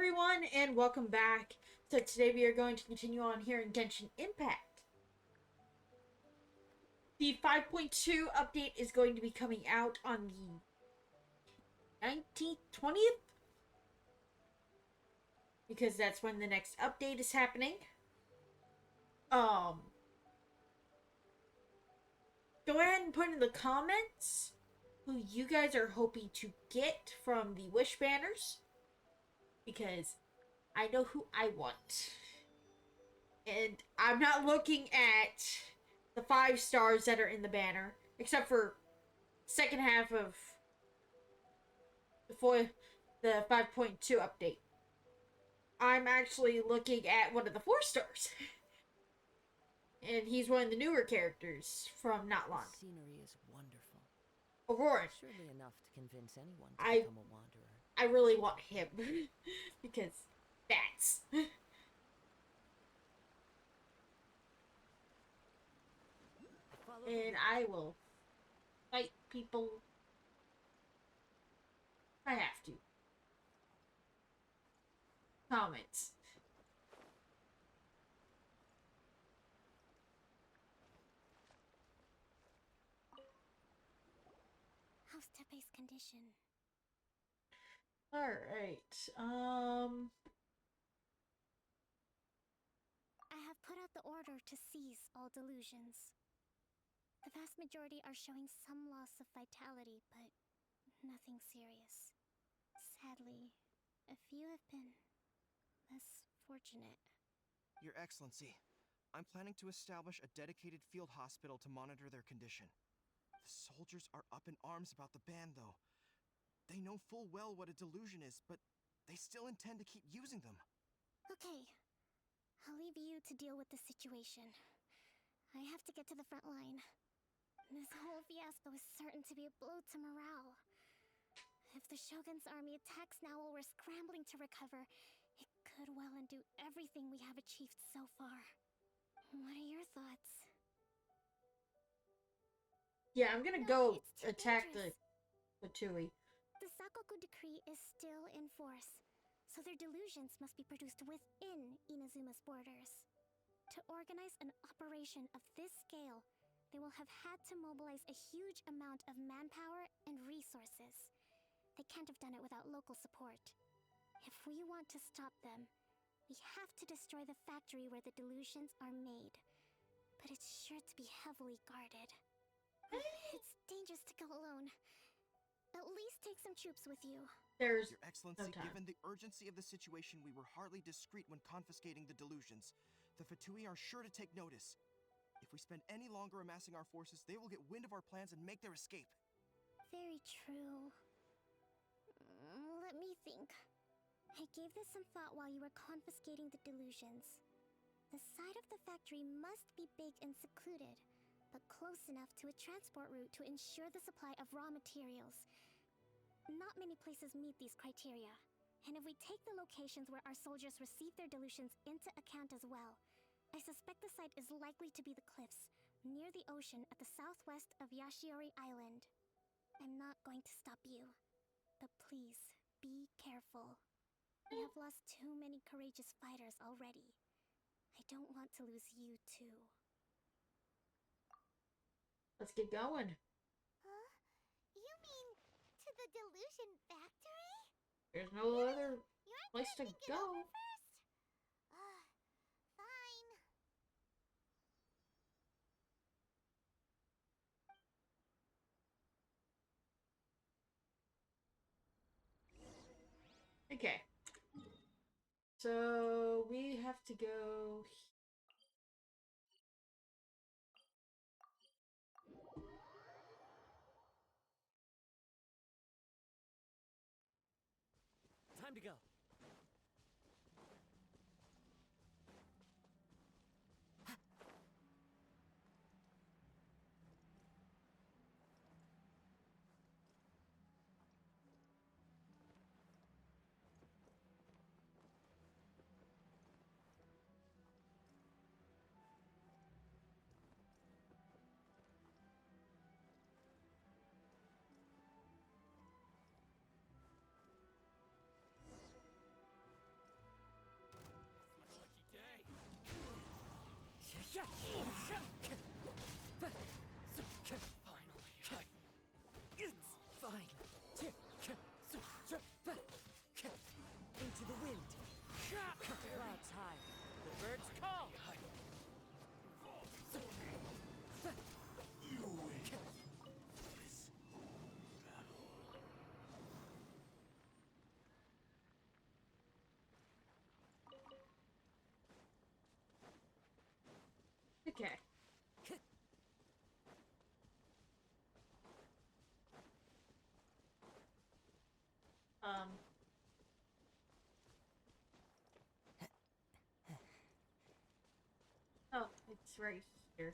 everyone, and welcome back. So today we are going to continue on here in Genshin Impact. The 5.2 update is going to be coming out on the 19th, 20th? Because that's when the next update is happening. Um, go ahead and put in the comments who you guys are hoping to get from the wish banners. Because I know who I want. And I'm not looking at the 5 stars that are in the banner, except for second half of the 5.2 update. I'm actually looking at one of the 4 stars. And he's one of the newer characters from not long. The scenery is wonderful. Aurora. Surely enough to convince anyone to I become a wanderer. I really want him. Because bats. And I will fight people. I have to. Comments. How's Tepe's condition? Alright, I have put out the order to cease all delusions. The vast majority are showing some loss of vitality, but nothing serious. Sadly, a few have been less fortunate. Your Excellency, I'm planning to establish a dedicated field hospital to monitor their condition. The soldiers are up in arms about the ban, though. They know full well what a delusion is, but they still intend to keep using them. Okay, I'll leave you to deal with the situation. I have to get to the front line. This whole fiasco is certain to be a blow to morale. If the Shogun's army attacks now while we're scrambling to recover, it could well undo everything we have achieved so far. What are your thoughts? yeah, I'm gonna No, go it's too attack dangerous. the Tui. The Sakoku decree is still in force, so their delusions must be produced within Inazuma's borders. To organize an operation of this scale, they will have had to mobilize a huge amount of manpower and resources. They can't have done it without local support. If we want to stop them, we have to destroy the factory where the delusions are made. But it's sure to be heavily guarded. It's dangerous to go alone. At least take some troops with you. There's Your Excellency, no time. given the urgency of the situation, we were hardly discreet when confiscating the delusions. The Fatui are sure to take notice. If we spend any longer amassing our forces, they will get wind of our plans and make their escape. Very true. Let me think. I gave this some thought while you were confiscating the delusions. The side of the factory must be big and secluded, but close enough to a transport route to ensure the supply of raw materials. Not many places meet these criteria, and if we take the locations where our soldiers receive their delusions into account as well, I suspect the site is likely to be the cliffs, near the ocean at the southwest of Yashiori Island. I'm not going to stop you, but please, be careful. We have lost too many courageous fighters already. I don't want to lose you too. Let's get going. Huh? You mean to the delusion factory? There's no other You aren't place to gonna think it go. over first? Fine. Okay. So we have to go. Time to go. Okay. Oh, it's right here.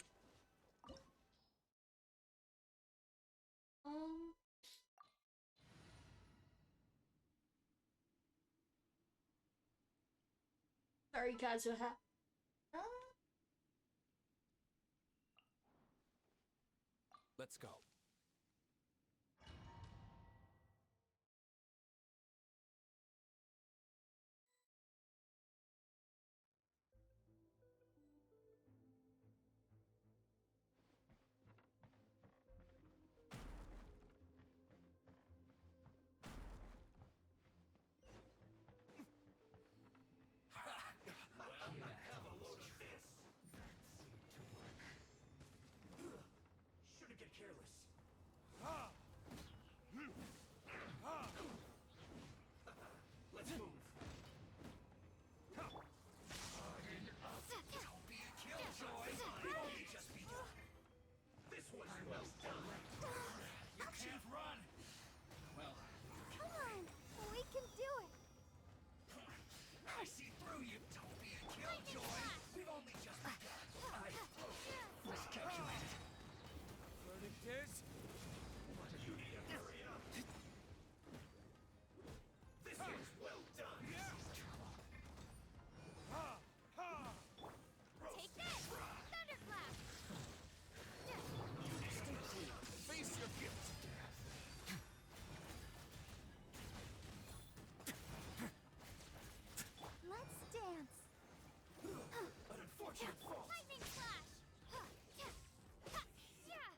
Um. Sorry, Kazuha. Let's go. Shouldn't get careless. Let's move. Don't be a killjoy. Only just begun. This one's well done. You can't run. Well, Come on, we can do it. I see through you. Don't be a killjoy. We've only just begun. I miscalculated. Verdict is... You need to hurry up. This one's well done. Take this! Thunderclap! Face your guilt. Let's dance. An unfortunate fault. Lightning flash! Yeah!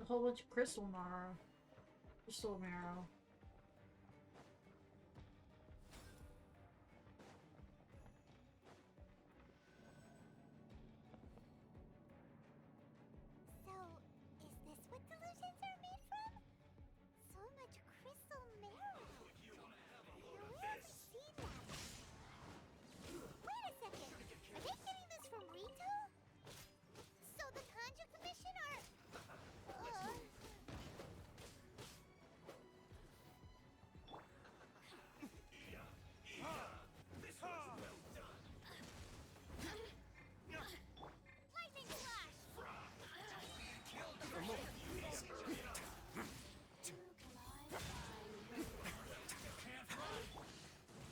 A whole bunch of crystal marrow. Crystal marrow. So, is this what delusions are made from? So much crystal marrow. You want to have a Now, load of where have this? I seen that? Wait a second. Are they getting this from Rito? So the Kanji Commission are... This one's well done. Lightning flash!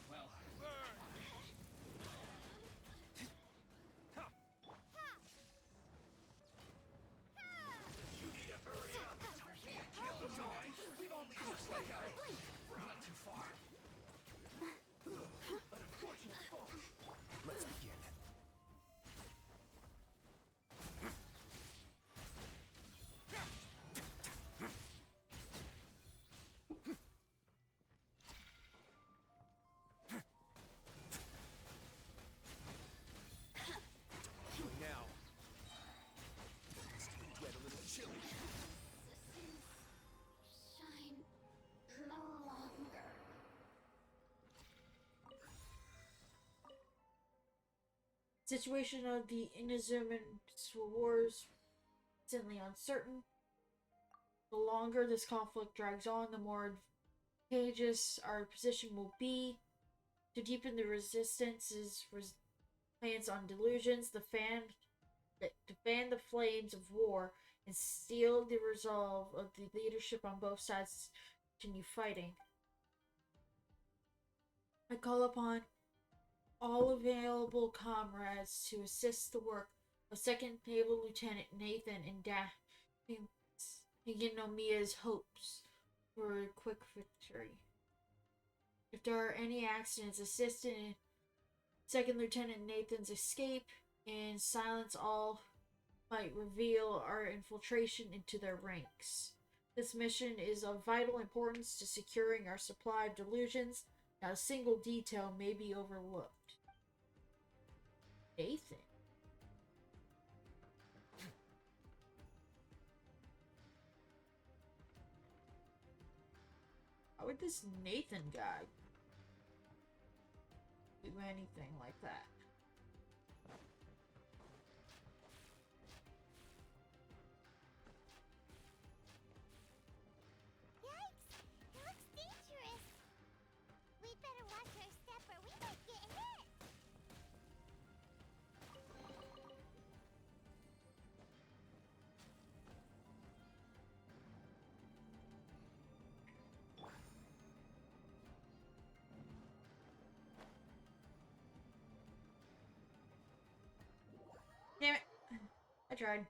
Well, you need to hurry up. Don't be a killjoy. We've only just let go. Not too far. An unfortunate fault. Let's begin. Now. It's gonna get a little chilly. Shine no longer. Situation of the Inazuman Wars instantly uncertain. The longer this conflict drags on, the more advantageous our position will be. To deepen the resistance's plans on delusions, to fan the flames of war, and seal the resolve of the leadership on both sides to continue fighting. I call upon all available comrades to assist the work of Second Naval Lieutenant Nathan in Higenomiya's hopes for a quick victory. If there are any accidents, assist in Second Lieutenant Nathan's escape and silence all might reveal our infiltration into their ranks. This mission is of vital importance to securing our supply of delusions. Not a single detail may be overlooked. Nathan. would this Nathan guy do anything like that? Yikes! It looks dangerous. We'd better watch our step or we might get hit. Damn it. I tried.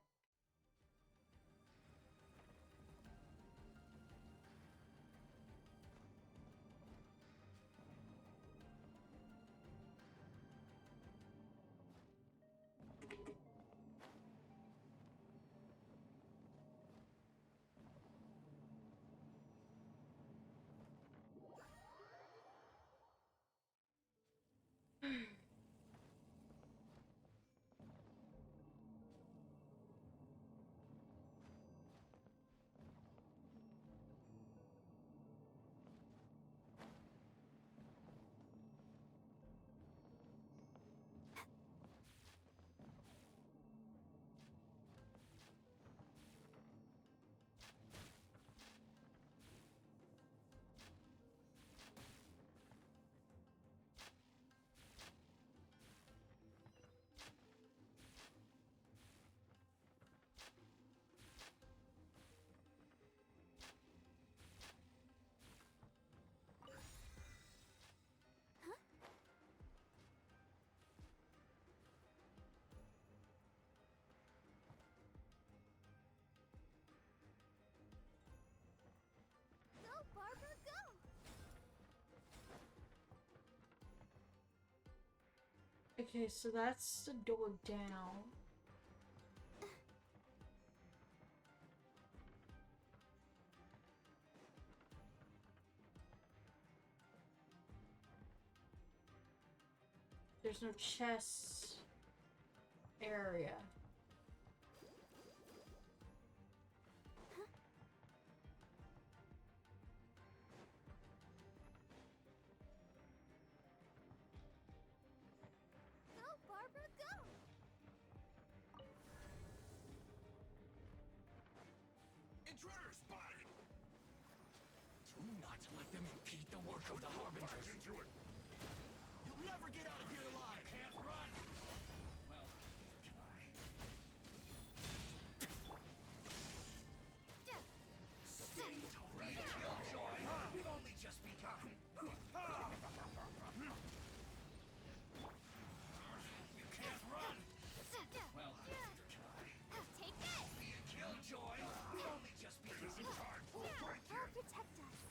Go, Barbara, go! Okay, so that's the door down. There's no chest area. Go, Barbara, go! Intruder spotted! Do not let them impede the work of the Harbingers. Into it. You'll never get out of here alive. Can't run. Well, neither can I. Stay already, Killjoy. We've only just begun. You can't run. Well, neither can I. Take this! Be a Killjoy. We've only just begun. I'll protect us.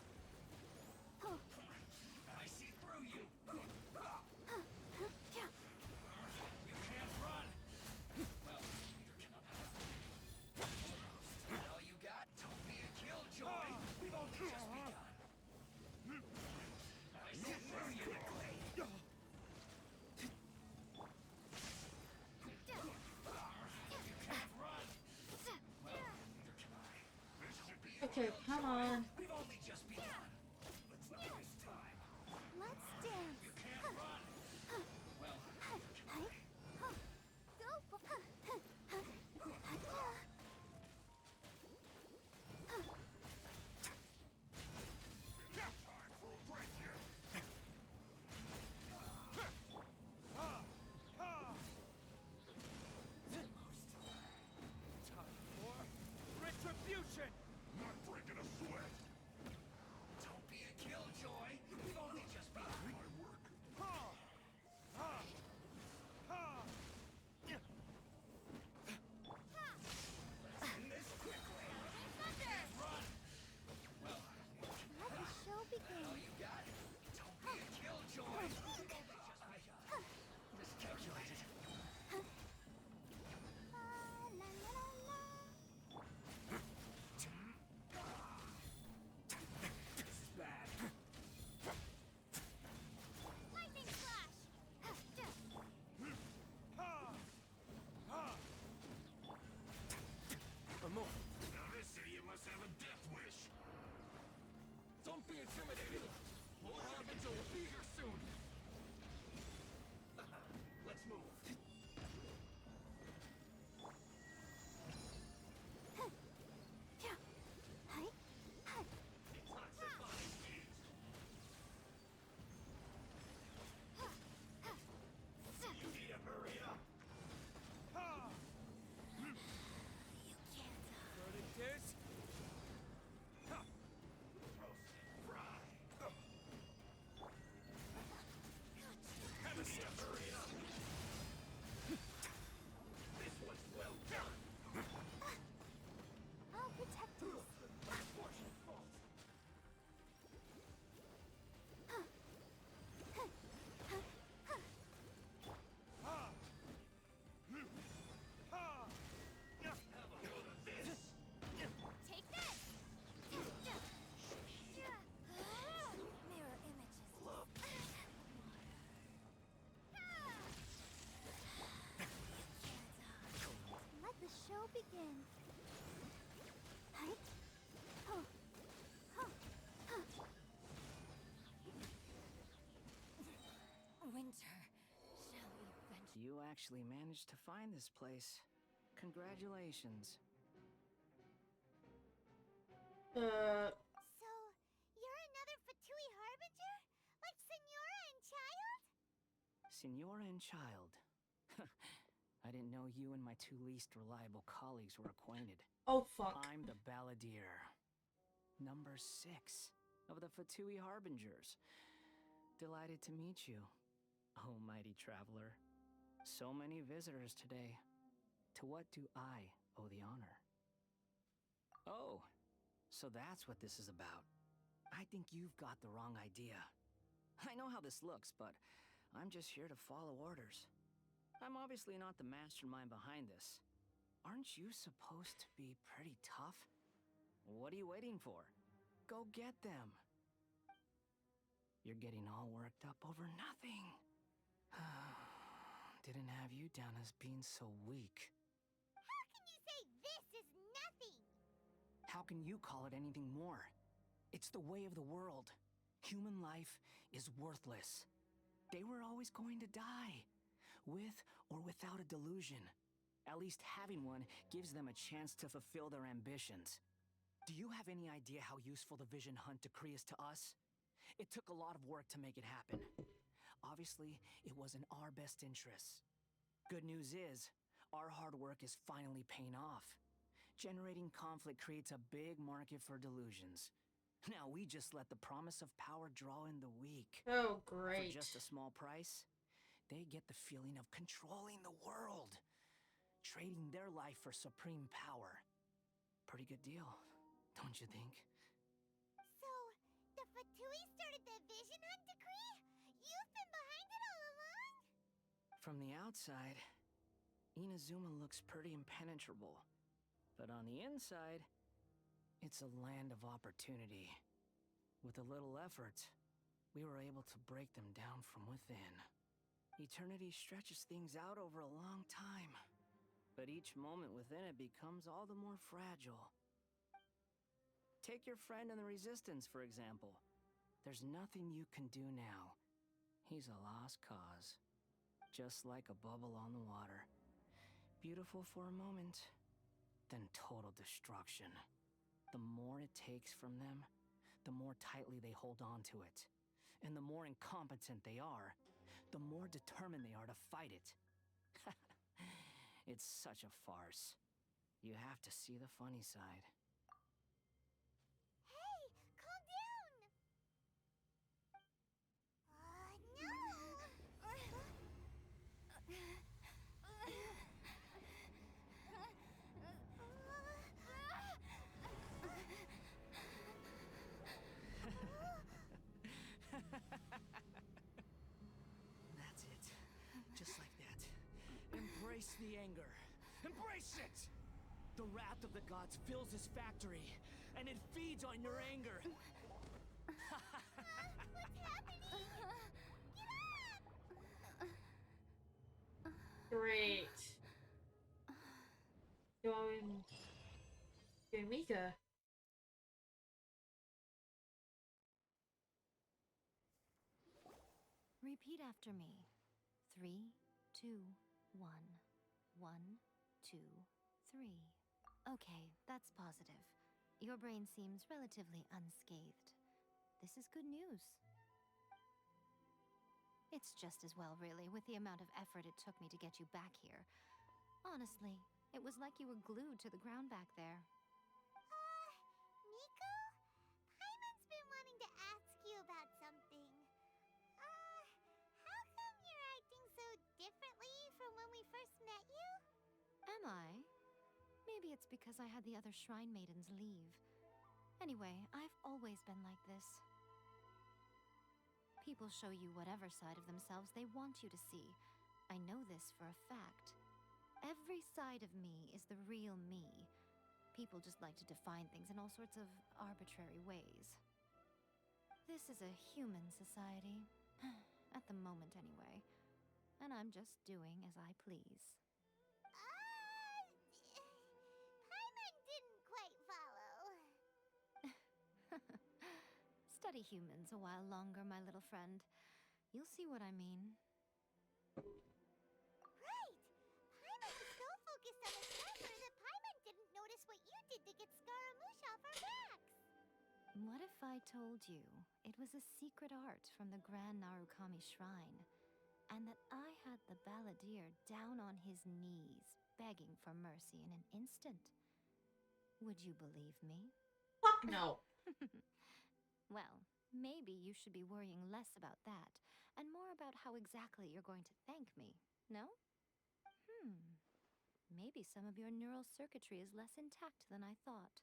Oh. I see through you. Yeah. You can't run. Well, neither can I. Is that all you got? Don't be a Killjoy. We've only just begun. I see through you, McLean. You can't run. Well, neither can I. This should be a Okay, come on. We've only just begun. Let's not waste time. Let's dance. You can't run. Well, neither can I. Go, Time for a break here. Time for retribution. Not breaking a sweat. again. Hi. Oh. Oh. Oh. Winter, shall we venture? You actually managed to find this place. Congratulations. So, you're another Fatui Harbinger? Like Signora and Child? Signora and Child. I didn't know you and my two least reliable colleagues were acquainted. Oh, fuck. I'm the Balladeer. Number 6 of the Fatui Harbingers. Delighted to meet you, oh mighty traveler. So many visitors today. To what do I owe the honor? Oh, so that's what this is about. I think you've got the wrong idea. I know how this looks, but I'm just here to follow orders. I'm obviously not the mastermind behind this. Aren't you supposed to be pretty tough? What are you waiting for? Go get them. You're getting all worked up over nothing. Didn't have you down as being so weak. How can you say this is nothing? How can you call it anything more? It's the way of the world. Human life is worthless. They were always going to die, with or without a delusion. At least having one gives them a chance to fulfill their ambitions. Do you have any idea how useful the Vision Hunt decree is to us? It took a lot of work to make it happen. Obviously, it was in our best interests. Good news is, our hard work is finally paying off. Generating conflict creates a big market for delusions. Now we just let the promise of power draw in the weak. Oh, For great. just a small price, they get the feeling of controlling the world. Trading their life for supreme power. Pretty good deal, don't you think? So, the Fatui started the Vision Hunt decree? You've been behind it all along? From the outside, Inazuma looks pretty impenetrable. But on the inside, it's a land of opportunity. With a little effort, we were able to break them down from within. Eternity stretches things out over a long time, but each moment within it becomes all the more fragile. Take your friend in the Resistance, for example. There's nothing you can do now. He's a lost cause. Just like a bubble on the water. Beautiful for a moment, then total destruction. The more it takes from them, the more tightly they hold on to it. And the more incompetent they are, the more determined they are to fight it. It's such a farce. You have to see the funny side. Hey, calm down! That's it. Just like that. Embrace the anger. Embrace it! The wrath of the gods fills this factory, and it feeds on your anger. What's happening? Get up! Great. Going Mika. Repeat after me. 3, 2, 1. 1, 2, 3. Okay, that's positive. Your brain seems relatively unscathed. This is good news. It's just as well, really, with the amount of effort it took me to get you back here. Honestly, it was like you were glued to the ground back there. Nico? Paimon's been wanting to ask you about something. How come you're acting so differently from when we first met you? Am I? Maybe it's because I had the other Shrine Maidens leave. Anyway, I've always been like this. People show you whatever side of themselves they want you to see. I know this for a fact. Every side of me is the real me. People just like to define things in all sorts of arbitrary ways. This is a human society. At the moment, anyway. And I'm just doing as I please. Study humans a while longer, my little friend. You'll see what I mean. Right! Paimon was so focused on the treasure that Paimon didn't notice what you did to get Scaramouche off our backs! What if I told you it was a secret art from the Grand Narukami Shrine, and that I had the balladeer down on his knees, begging for mercy in an instant? Would you believe me? Fuck no. Well, maybe you should be worrying less about that, and more about how exactly you're going to thank me, no? Maybe some of your neural circuitry is less intact than I thought.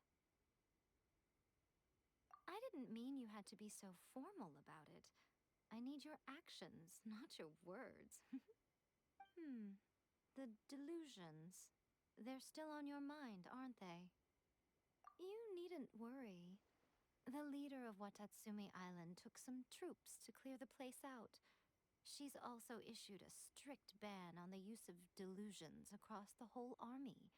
I didn't mean you had to be so formal about it. I need your actions, not your words. The delusions. They're still on your mind, aren't they? You needn't worry. The leader of Watatsumi Island took some troops to clear the place out. She's also issued a strict ban on the use of delusions across the whole army.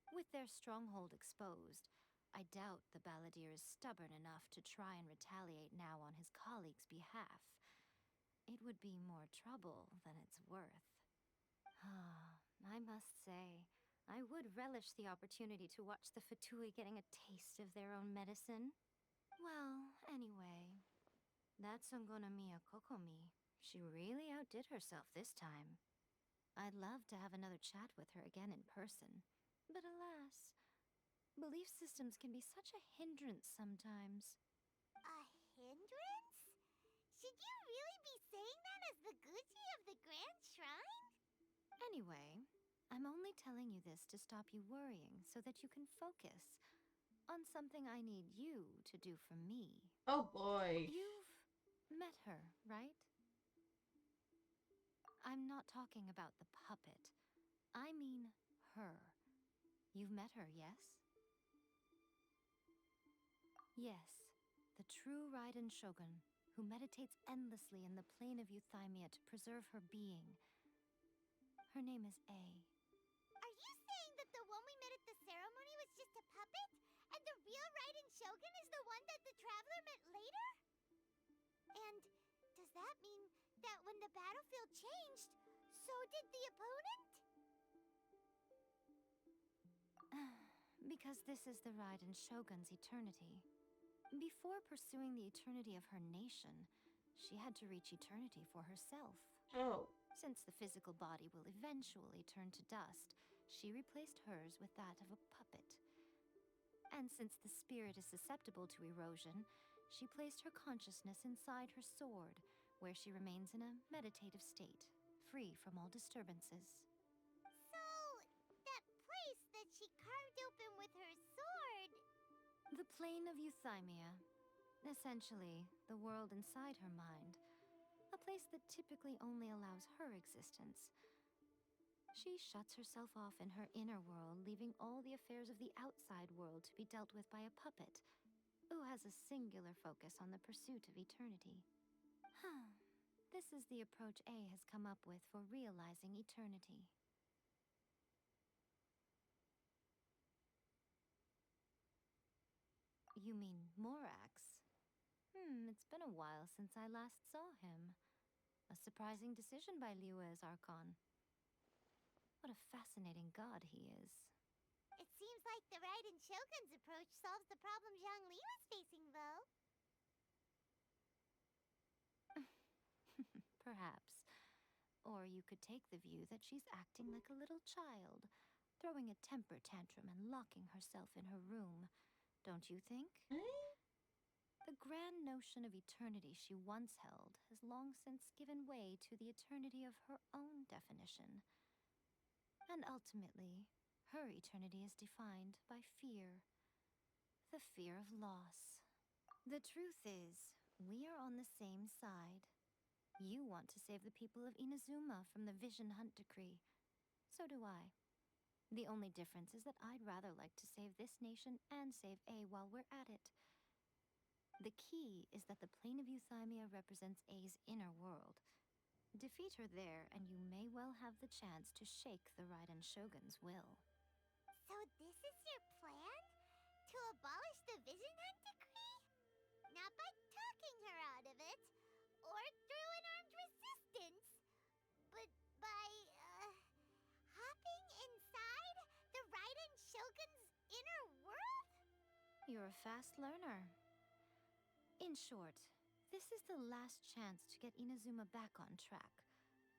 With their stronghold exposed, I doubt the balladeer is stubborn enough to try and retaliate now on his colleague's behalf. It would be more trouble than it's worth. I must say, I would relish the opportunity to watch the Fatui getting a taste of their own medicine. Well, anyway, that's Songonamiya Kokomi. She really outdid herself this time. I'd love to have another chat with her again in person. But alas, belief systems can be such a hindrance sometimes. A hindrance? Should you really be saying that as the Gucci of the Grand Shrine? Anyway, I'm only telling you this to stop you worrying so that you can focus on something I need you to do for me. Oh boy. You've met her, right? I'm not talking about the puppet. I mean her. You've met her, yes? Yes, the true Raiden Shogun, who meditates endlessly in the plane of Euthymia to preserve her being. Her name is A. Are you saying that the one we met at the ceremony was just a puppet? And the real Raiden Shogun is the one that the Traveler met later? And does that mean that when the battlefield changed, so did the opponent? Because this is the Raiden Shogun's eternity. Before pursuing the eternity of her nation, she had to reach eternity for herself. Oh. Since the physical body will eventually turn to dust, she replaced hers with that of a puppet. And since the spirit is susceptible to erosion, she placed her consciousness inside her sword, where she remains in a meditative state, free from all disturbances. So, that place that she carved open with her sword... The plane of Euthymia. Essentially, the world inside her mind. A place that typically only allows her existence. She shuts herself off in her inner world, leaving all the affairs of the outside world to be dealt with by a puppet, who has a singular focus on the pursuit of eternity. This is the approach A has come up with for realizing eternity. You mean Morax? It's been a while since I last saw him. A surprising decision by Liyue's Archon. What a fascinating god he is. It seems like the Raiden Shogun's approach solves the problem Zhongli was facing, though. Perhaps. Or you could take the view that she's acting like a little child, throwing a temper tantrum and locking herself in her room. Don't you think? The grand notion of eternity she once held has long since given way to the eternity of her own definition. And ultimately, her eternity is defined by fear. The fear of loss. The truth is, we are on the same side. You want to save the people of Inazuma from the Vision Hunt Decree. So do I. The only difference is that I'd rather like to save this nation and save A while we're at it. The key is that the plane of Euthymia represents A's inner world. Defeat her there, and you may well have the chance to shake the Raiden Shogun's will. So this is your plan? to abolish the Vision Hunt decree? Not by talking her out of it, or through an armed resistance, but by, hopping inside the Raiden Shogun's inner world? You're a fast learner. In short, this is the last chance to get Inazuma back on track.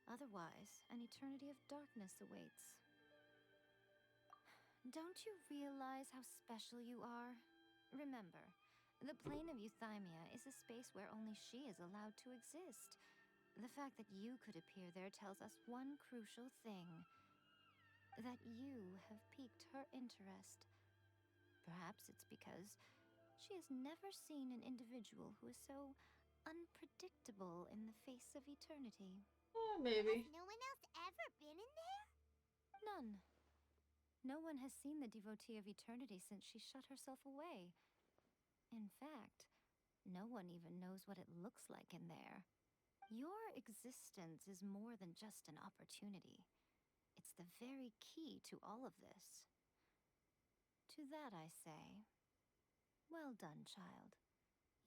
Otherwise, an eternity of darkness awaits. Don't you realize how special you are? Remember, the plane of Euthymia is a space where only she is allowed to exist. The fact that you could appear there tells us one crucial thing. That you have piqued her interest. Perhaps it's because she has never seen an individual who is so unpredictable in the face of eternity. Maybe. Has no one else ever been in there? None. No one has seen the devotee of eternity since she shut herself away. In fact, no one even knows what it looks like in there. Your existence is more than just an opportunity. It's the very key to all of this. To that I say, well done, child.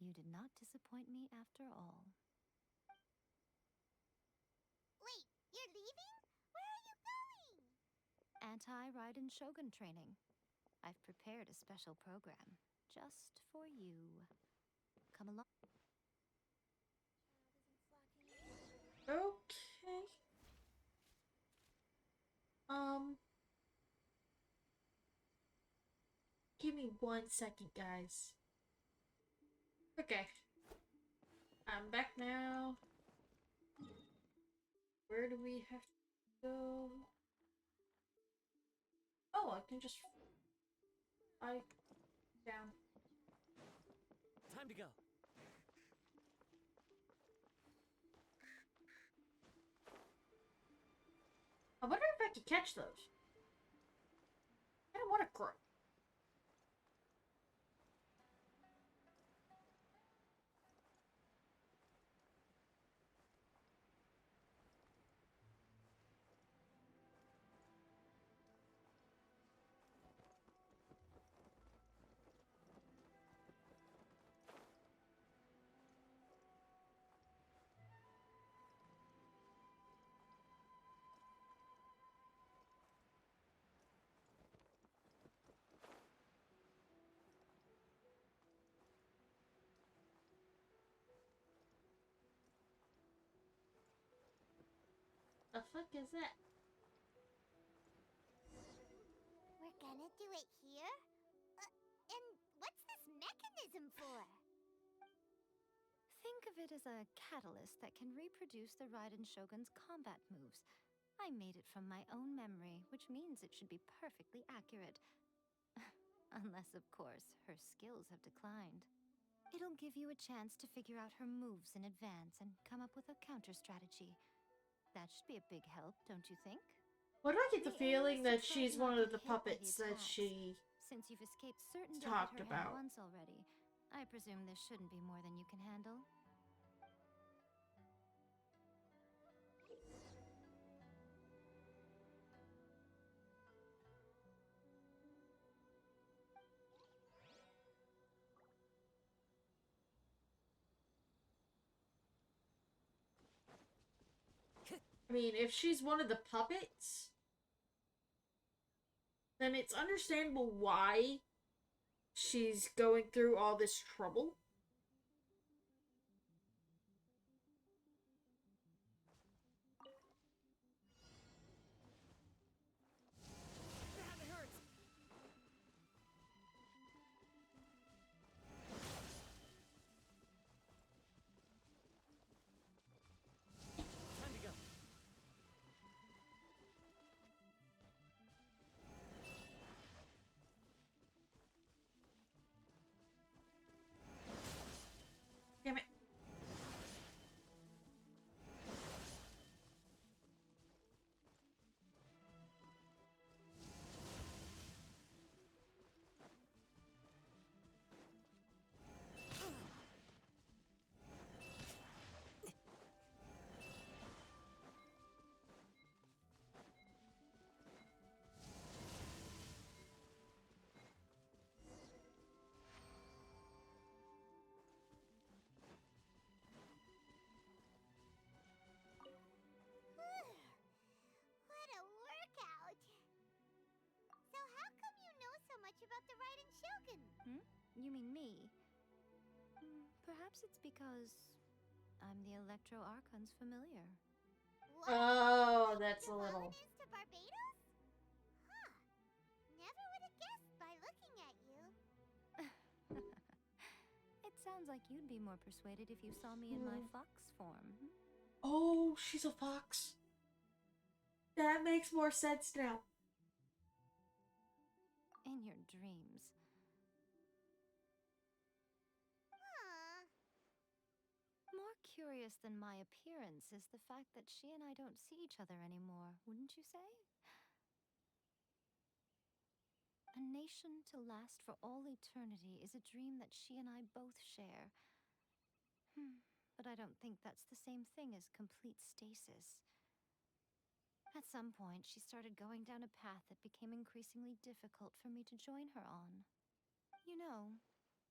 You did not disappoint me after all. Wait, you're leaving? Where are you going? Anti-Raiden Shogun training. I've prepared a special program just for you. Come along. Okay. Give me 1 second, guys. Okay. I'm back now. Where do we have to go? Oh, I can just fly down. Time to go. I wonder if I can catch those. I don't want to crow. The fuck is that? We're gonna do it here? And what's this mechanism for? Think of it as a catalyst that can reproduce the Raiden Shogun's combat moves. I made it from my own memory, which means it should be perfectly accurate. Unless, of course, her skills have declined. It'll give you a chance to figure out her moves in advance and come up with a counter strategy. That should be a big help, don't you think? Why do I get the The aim feeling is to that try she's to not one of get the hit by the puppets that attacks. she Since you've escaped certain death talked at her hand about? once already, I presume this shouldn't be more than you can handle. I mean, if she's one of the puppets, then it's understandable why she's going through all this trouble. That hurts. Time to go. You mean me? Perhaps it's because I'm the Electro Archon's familiar. What? Oh, that's a You're little. is to Barbados? Huh. Never would have guessed by looking at you. It sounds like you'd be more persuaded if you saw me in my fox form. Oh, she's a fox. That makes more sense now. In your dreams. Huh. More curious than my appearance is the fact that she and I don't see each other anymore, wouldn't you say? A nation to last for all eternity is a dream that she and I both share. But I don't think that's the same thing as complete stasis. At some point, she started going down a path that became increasingly difficult for me to join her on. You know,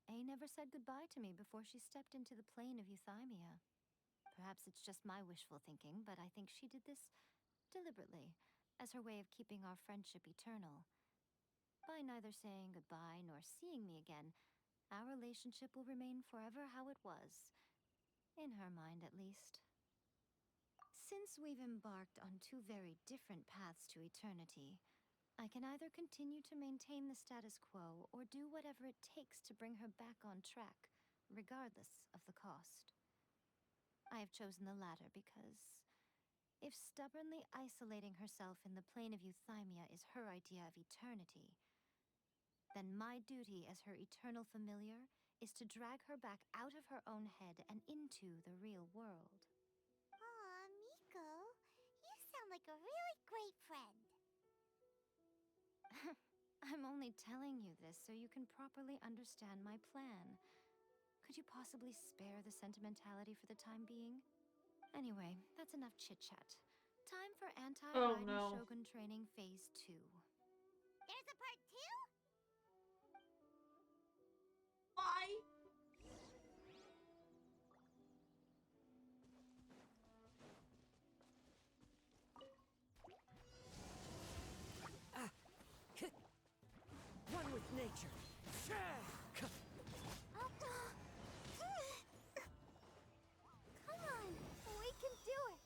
A never said goodbye to me before she stepped into the plane of Euthymia. Perhaps it's just my wishful thinking, but I think she did this deliberately, as her way of keeping our friendship eternal. By neither saying goodbye nor seeing me again, our relationship will remain forever how it was. In her mind, at least. Since we've embarked on two very different paths to eternity, I can either continue to maintain the status quo or do whatever it takes to bring her back on track, regardless of the cost. I have chosen the latter because if stubbornly isolating herself in the plane of Euthymia is her idea of eternity, then my duty as her eternal familiar is to drag her back out of her own head and into the real world. Aw, Miko. You sound like a really great friend. I'm only telling you this so you can properly understand my plan. Could you possibly spare the sentimentality for the time being? Anyway, that's enough chit-chat. Time for Oh anti-Raiden no. Shogun training phase 2. There's a part 2? Why? One with nature. Come on, we can do it.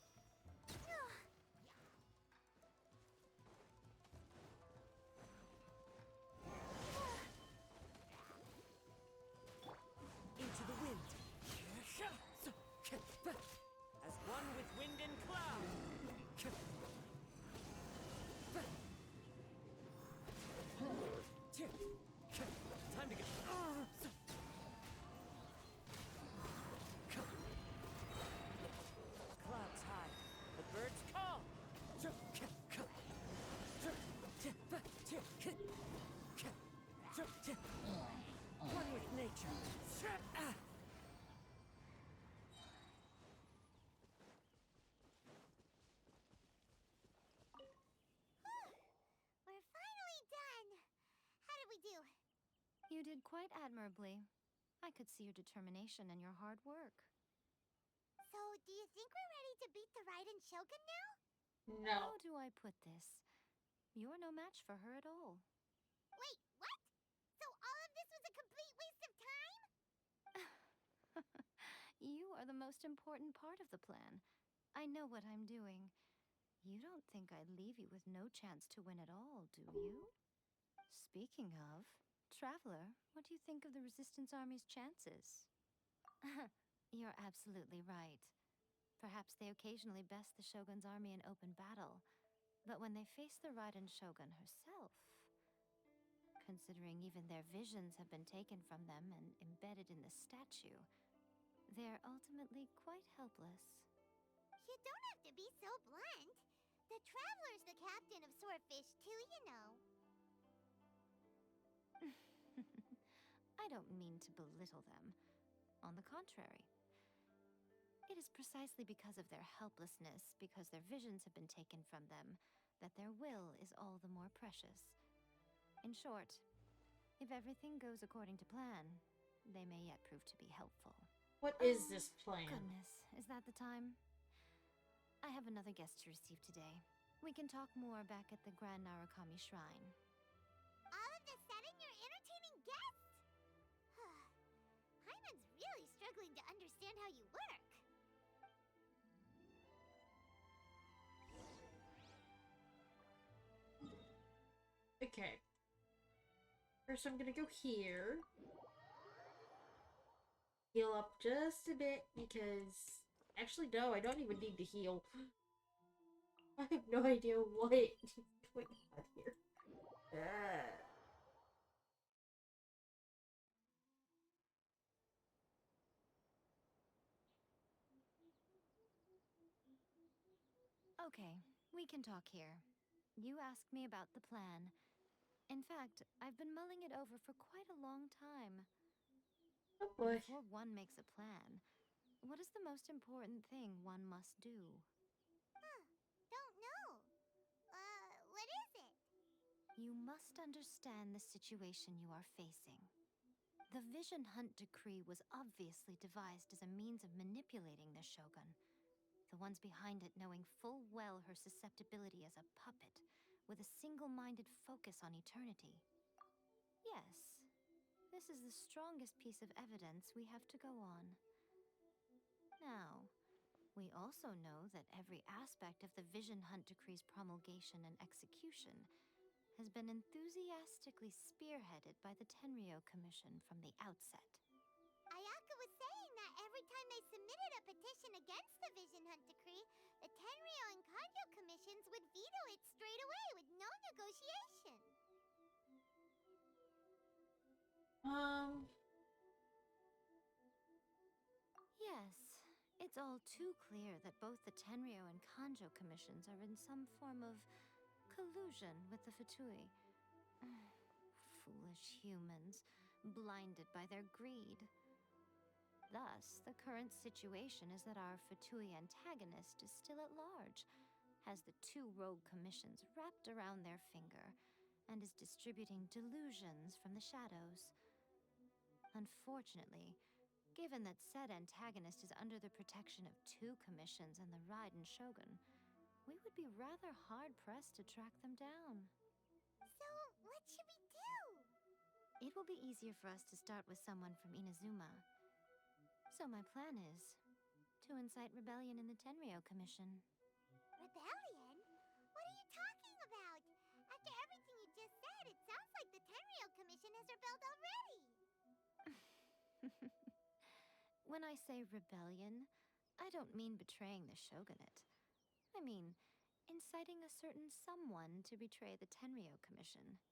Into the wind. As one with wind and cloud. Time to get. Clouds high, the birds call. One with nature. We're finally done. How did we do? You did quite admirably. I could see your determination and your hard work. So, do you think we're ready to beat the Raiden Shogun now? No. How do I put this? You're no match for her at all. Wait, what? So all of this was a complete waste of time? You are the most important part of the plan. I know what I'm doing. You don't think I'd leave you with no chance to win at all, do you? Speaking of, Traveler, what do you think of the Resistance Army's chances? You're absolutely right. Perhaps they occasionally best the Shogun's army in open battle, but when they face the Raiden Shogun herself, considering even their visions have been taken from them and embedded in the statue, they're ultimately quite helpless. You don't have to be so blunt. The Traveler's the captain of Swordfish too, you know. I don't mean to belittle them. On the contrary. It is precisely because of their helplessness, because their visions have been taken from them, that their will is all the more precious. In short, if everything goes according to plan, they may yet prove to be helpful. What is this plan? Goodness, is that the time? I have another guest to receive today. We can talk more back at the Grand Narukami Shrine. All of a sudden, you're entertaining guests? struggling to understand how you work. Okay. First, I'm gonna go here. Heal up just a bit because... Actually, no, I don't even need to heal. I have no idea what is going on here. Okay, we can talk here. You asked me about the plan. In fact, I've been mulling it over for quite a long time. Oh boy. Before one makes a plan, what is the most important thing one must do? Huh. Don't know. What is it? You must understand the situation you are facing. The Vision Hunt Decree was obviously devised as a means of manipulating the Shogun. The ones behind it knowing full well her susceptibility as a puppet, with a single-minded focus on eternity. Yes, this is the strongest piece of evidence we have to go on. Now, we also know that every aspect of the Vision Hunt Decree's promulgation and execution has been enthusiastically spearheaded by the Tenryou Commission from the outset. Ayaka was saying that every time they submitted a petition against the Vision Hunt Decree, the Tenryou and Kanjo commissions would veto it straight away with no negotiation. Yes, it's all too clear that both the Tenryou and Kanjo commissions are in some form of collusion with the Fatui. Foolish humans, blinded by their greed. Thus, the current situation is that our Fatui antagonist is still at large, has the two rogue commissions wrapped around their finger, and is distributing delusions from the shadows. Unfortunately, given that said antagonist is under the protection of two commissions and the Raiden Shogun, we would be rather hard-pressed to track them down. So, what should we do? It will be easier for us to start with someone from Inazuma. So my plan is to incite rebellion in the Tenryou Commission. Rebellion? What are you talking about? After everything you just said, it sounds like the Tenryou Commission has rebelled already. When I say rebellion, I don't mean betraying the shogunate. I mean inciting a certain someone to betray the Tenryou Commission.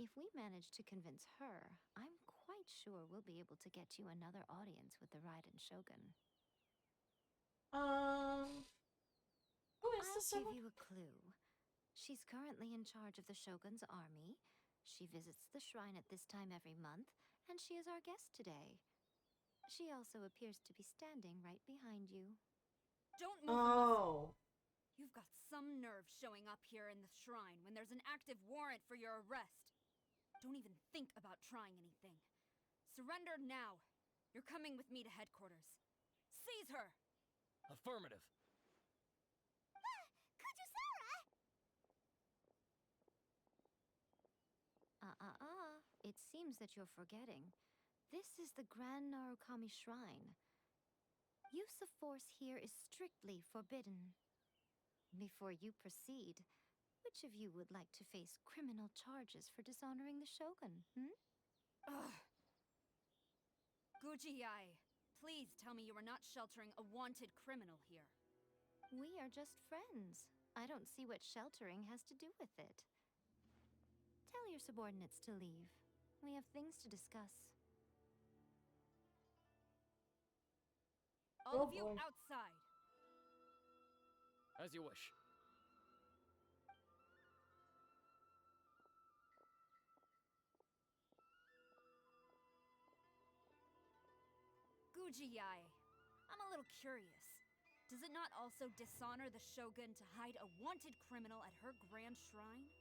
If we manage to convince her, I'm quite sure we'll be able to get you another audience with the Raiden Shogun. Who is I'll this give someone? you a clue. She's currently in charge of the Shogun's army. She visits the shrine at this time every month, and she is our guest today. She also appears to be standing right behind you. Don't move a muscle. Oh. You've got some nerve showing up here in the shrine when there's an active warrant for your arrest. Don't even think about trying anything. Surrender now. You're coming with me to headquarters. Seize her! Affirmative. Kujusara! It seems that you're forgetting. This is the Grand Narukami Shrine. Use of force here is strictly forbidden. Before you proceed, which of you would like to face criminal charges for dishonoring the Shogun, Ugh. Gujiyai, please tell me you are not sheltering a wanted criminal here. We are just friends. I don't see what sheltering has to do with it. Tell your subordinates to leave. We have things to discuss. All Oh, of you boy. outside. As you wish. Gujiyai, I'm a little curious. Does it not also dishonor the Shogun to hide a wanted criminal at her grand shrine?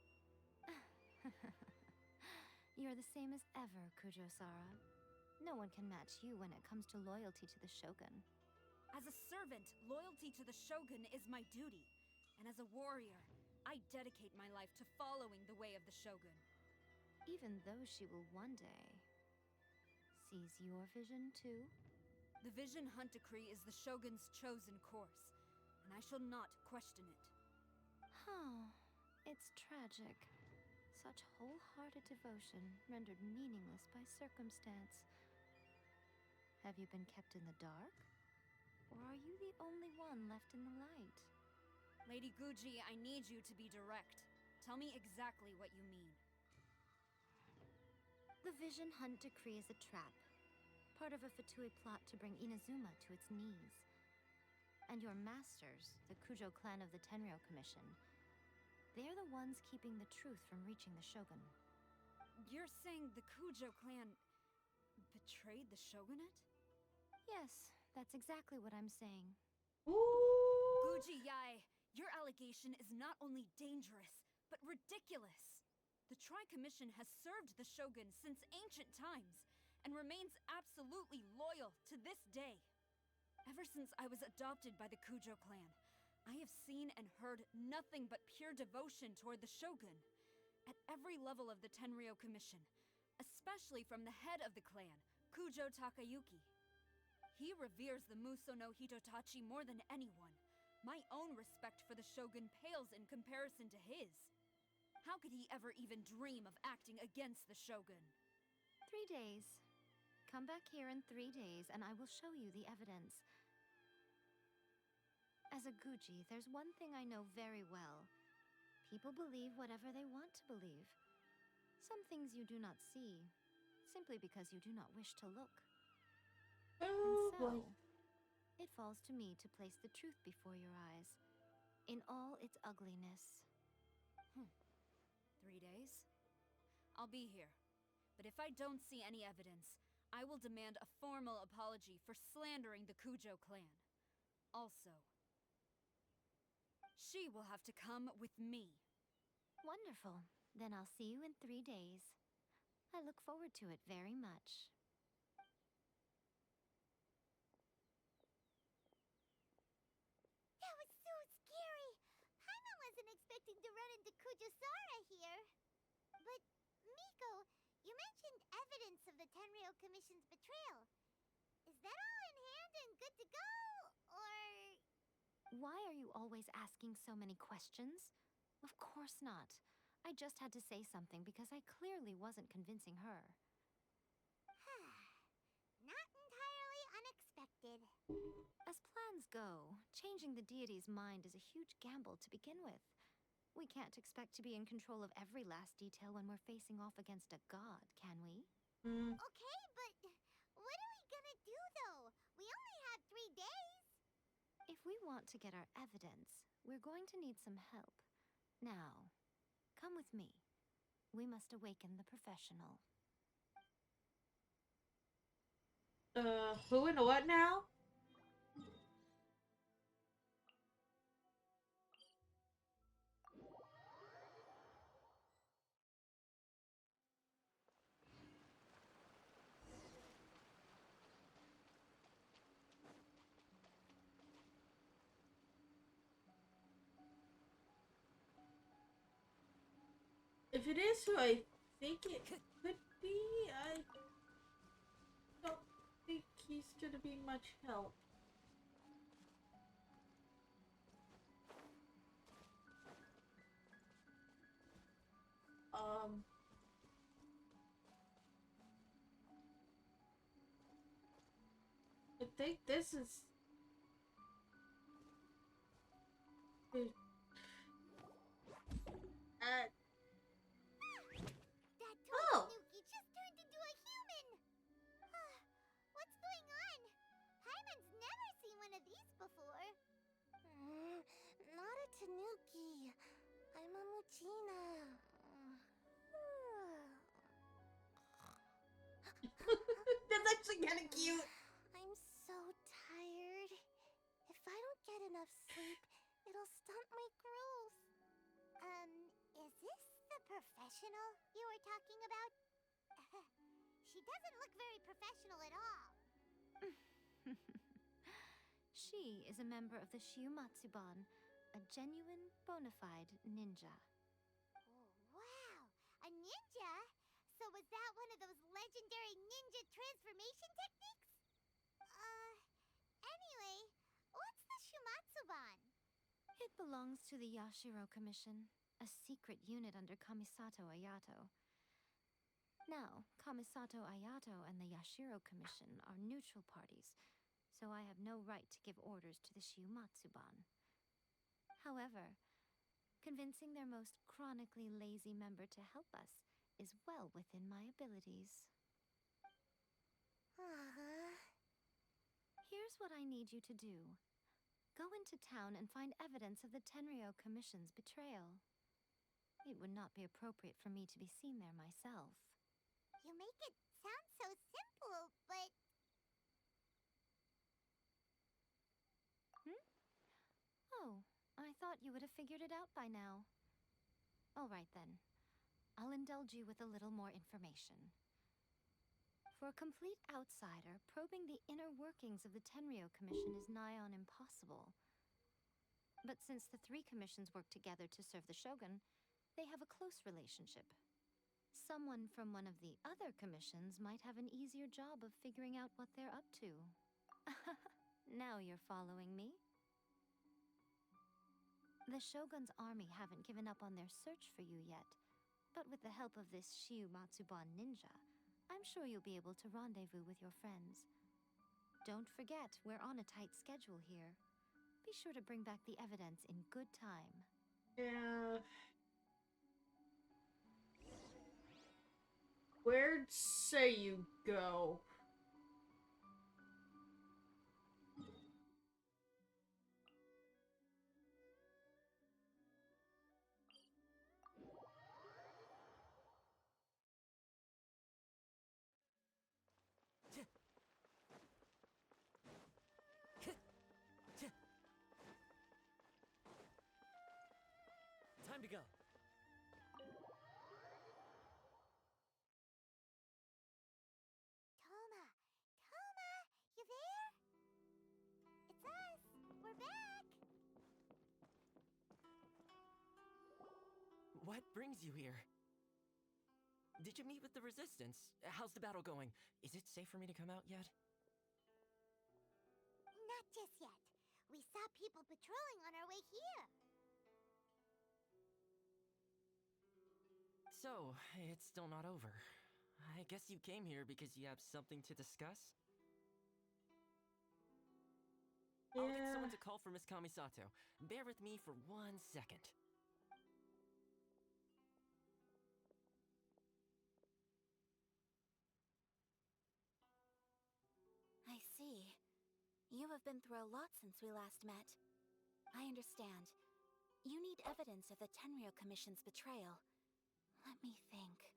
You're the same as ever, Kujo-Sara. No one can match you when it comes to loyalty to the Shogun. As a servant, loyalty to the Shogun is my duty. And as a warrior, I dedicate my life to following the way of the Shogun. Even though she will one day seize your vision too? The Vision Hunt Decree is the Shogun's chosen course, and I shall not question it. Oh, it's tragic. Such wholehearted devotion rendered meaningless by circumstance. Have you been kept in the dark? Or are you the only one left in the light? Lady Guji, I need you to be direct. Tell me exactly what you mean. The Vision Hunt Decree is a trap. Part of a Fatui plot to bring Inazuma to its knees. And your masters, the Kujo clan of the Tenryou Commission, they're the ones keeping the truth from reaching the Shogun. You're saying the Kujo clan betrayed the shogunate? Yes, that's exactly what I'm saying. Ooh. Guji Yae, your allegation is not only dangerous, but ridiculous. The Tri-Commission has served the Shogun since ancient times, and remains absolutely loyal to this day. Ever since I was adopted by the Kujo clan, I have seen and heard nothing but pure devotion toward the Shogun. At every level of the Tenryou Commission, especially from the head of the clan, Kujo Takayuki. He reveres the Muso no Hitotachi more than anyone. My own respect for the Shogun pales in comparison to his. How could he ever even dream of acting against the Shogun? 3 days. Come back here in 3 days, and I will show you the evidence. As a Guji, there's one thing I know very well. People believe whatever they want to believe. Some things you do not see, simply because you do not wish to look. Oh And boy. so, it falls to me to place the truth before your eyes, in all its ugliness. 3 days? I'll be here. But if I don't see any evidence, I will demand a formal apology for slandering the Kujo clan. Also, she will have to come with me. Wonderful. Then I'll see you in 3 days. I look forward to it very much. That was so scary! Paimon wasn't expecting to run into Kujosara here. But, Miko, you mentioned evidence of the Tenryou Commission's betrayal. Is that all in hand and good to go? Or... Why are you always asking so many questions? Of course not. I just had to say something because I clearly wasn't convincing her. Not entirely unexpected. As plans go, changing the deity's mind is a huge gamble to begin with. We can't expect to be in control of every last detail when we're facing off against a god, can we? Okay, but what are we gonna do, though? We only have 3 days. If we want to get our evidence, we're going to need some help. Now, come with me. We must awaken the professional. Who and what now? If it is who I think it could be, I don't think he's gonna be much help. I think this is... That Oh! Tanuki just turned into a human! What's going on? Paimon's never seen one of these before. Not a Tanuki. I'm a Muchina. That's actually kind of cute. I'm so tired. If I don't get enough sleep, it'll stunt my growth. Is this the professional you were talking about? She doesn't look very professional at all. She is a member of the Shiumatsuban, a genuine, bona fide ninja. Oh, wow! A ninja? So was that one of those legendary ninja transformation techniques? Matsuban? It belongs to the Yashiro Commission, a secret unit under Kamisato Ayato. Now, Kamisato Ayato and the Yashiro Commission are neutral parties, so I have no right to give orders to the Shiumatsuban. However, convincing their most chronically lazy member to help us is well within my abilities. Here's what I need you to do. Go into town and find evidence of the Tenryo Commission's betrayal. It would not be appropriate for me to be seen there myself. You make it sound so simple, but... Oh, I thought you would have figured it out by now. All right then. I'll indulge you with a little more information. For a complete outsider, probing the inner workings of the Tenryo Commission is nigh on impossible. But since the three commissions work together to serve the Shogun, they have a close relationship. Someone from one of the other commissions might have an easier job of figuring out what they're up to. Now you're following me? The Shogun's army haven't given up on their search for you yet, but with the help of this Shiumatsuban ninja, I'm sure you'll be able to rendezvous with your friends. Don't forget, we're on a tight schedule here. Be sure to bring back the evidence in good time. Yeah. Where'd say you go? Time to go. Toma! Toma! You there? It's us! We're back! What brings you here? Did you meet with the Resistance? How's the battle going? Is it safe for me to come out yet? Not just yet. We saw people patrolling on our way here. So, it's still not over. I guess you came here because you have something to discuss? I'll get someone to call for Miss Kamisato. Bear with me for 1 second. I see. You have been through a lot since we last met. I understand. You need evidence of the Tenryo Commission's betrayal. Let me think.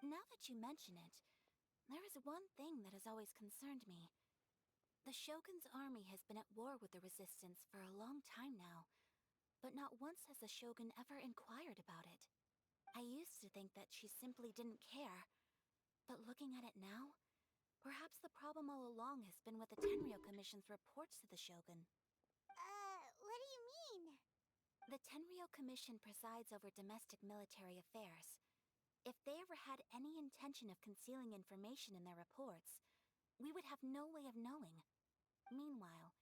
Now that you mention it, there is one thing that has always concerned me. The Shogun's army has been at war with the Resistance for a long time now, but not once has the Shogun ever inquired about it. I used to think that she simply didn't care, but looking at it now, perhaps the problem all along has been with the Tenryo Commission's reports to the Shogun. What do you mean? The Tenryo Commission presides over domestic military affairs. If they ever had any intention of concealing information in their reports, we would have no way of knowing. Meanwhile,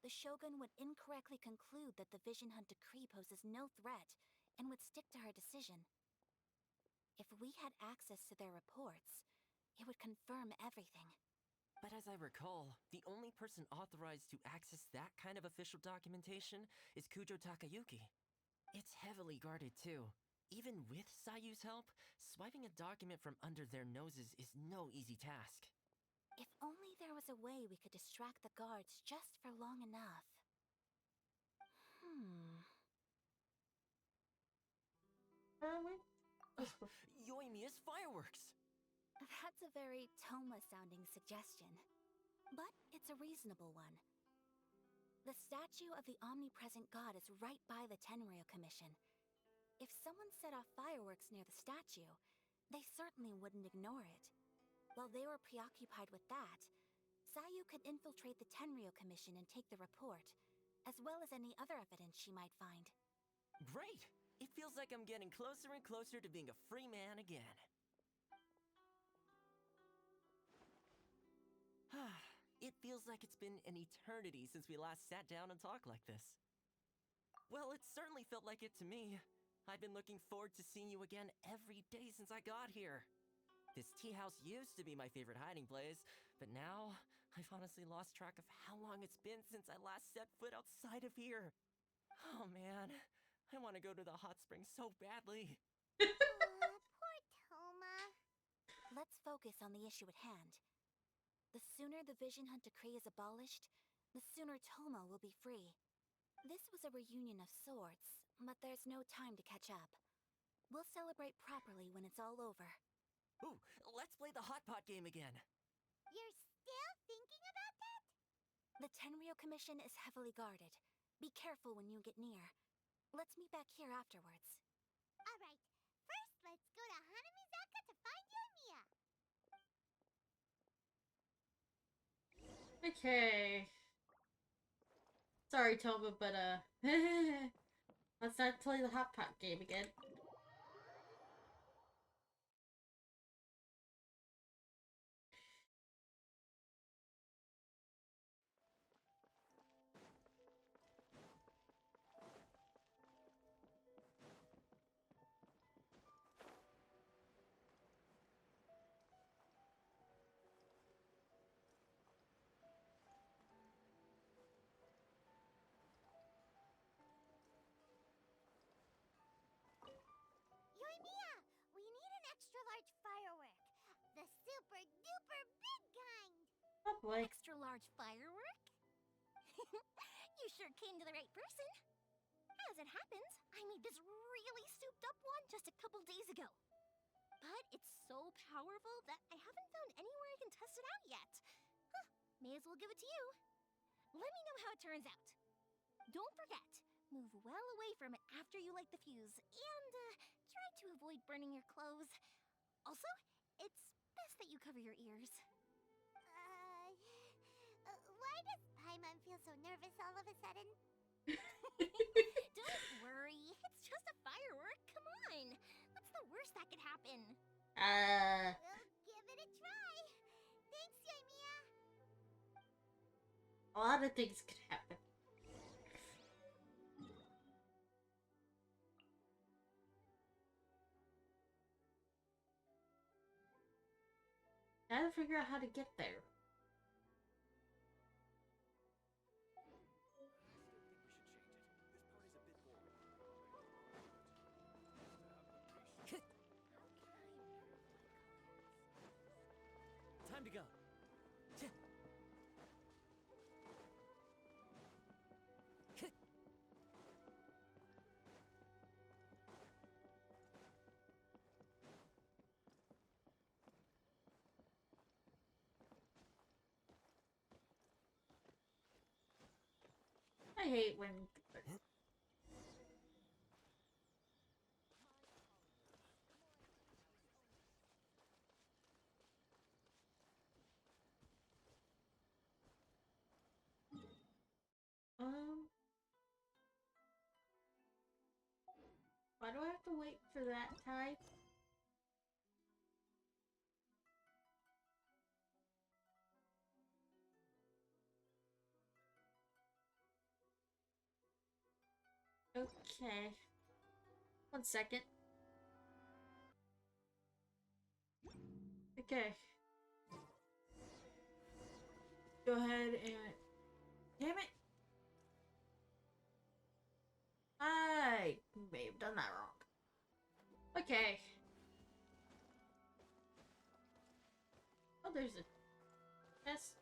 the Shogun would incorrectly conclude that the Vision Hunt decree poses no threat and would stick to her decision. If we had access to their reports, it would confirm everything. But as I recall, the only person authorized to access that kind of official documentation is Kujo Takayuki. It's heavily guarded too. Even with Sayu's help, swiping a document from under their noses is no easy task. If only there was a way we could distract the guards just for long enough. Yoimiya's fireworks! That's a very Toma-sounding suggestion. But it's a reasonable one. The statue of the omnipresent god is right by the Tenryo Commission. If someone set off fireworks near the statue, they certainly wouldn't ignore it. While they were preoccupied with that, Sayu could infiltrate the Tenryo Commission and take the report, as well as any other evidence she might find. Great! It feels like I'm getting closer and closer to being a free man again. It Feels like it's been an eternity since we last sat down and talked like this. Well, it certainly felt like it to me. I've been looking forward to seeing you again every day since I got here. This tea house used to be my favorite hiding place, but now I've honestly lost track of how long it's been since I last set foot outside of here. Oh man, I want to go to the hot springs so badly. Poor Toma. Let's focus on the issue at hand. The sooner the Vision Hunt Decree is abolished, the sooner Toma will be free. This was a reunion of sorts, but there's no time to catch up. We'll celebrate properly when it's all over. Ooh, let's play the hot pot game again. You're still thinking about that? The Tenryo Commission is heavily guarded. Be careful when you get near. Let's meet back here afterwards. Alright, first let's go to Hanamizaka to find Yoimiya. Okay. Sorry, Toma, but let's not play the hot pot game again. Yoimiya, we need an extra large firework. The super duper big kind. Oh boy. Extra large firework? You sure came to the right person. As it happens, I made this really souped up one just a couple days ago. But it's so powerful that I haven't found anywhere I can test it out yet. Huh, may as well give it to you. Let me know how it turns out. Don't forget, move well away from it after you light the fuse, and try to avoid burning your clothes. Also, it's best that you cover your ears. Why does Paimon feel so nervous all of a sudden? Don't worry, it's just a firework. Come on. What's the worst that could happen? We'll give it a try. Thanks, Yoimiya. A lot of things could happen. Gotta figure out how to get there. Time to go. I hate when... Why do I have to wait for that type? Okay. 1 second. Okay. Go ahead and... Damn it! I may have done that wrong. Okay. Oh, there's a... Yes.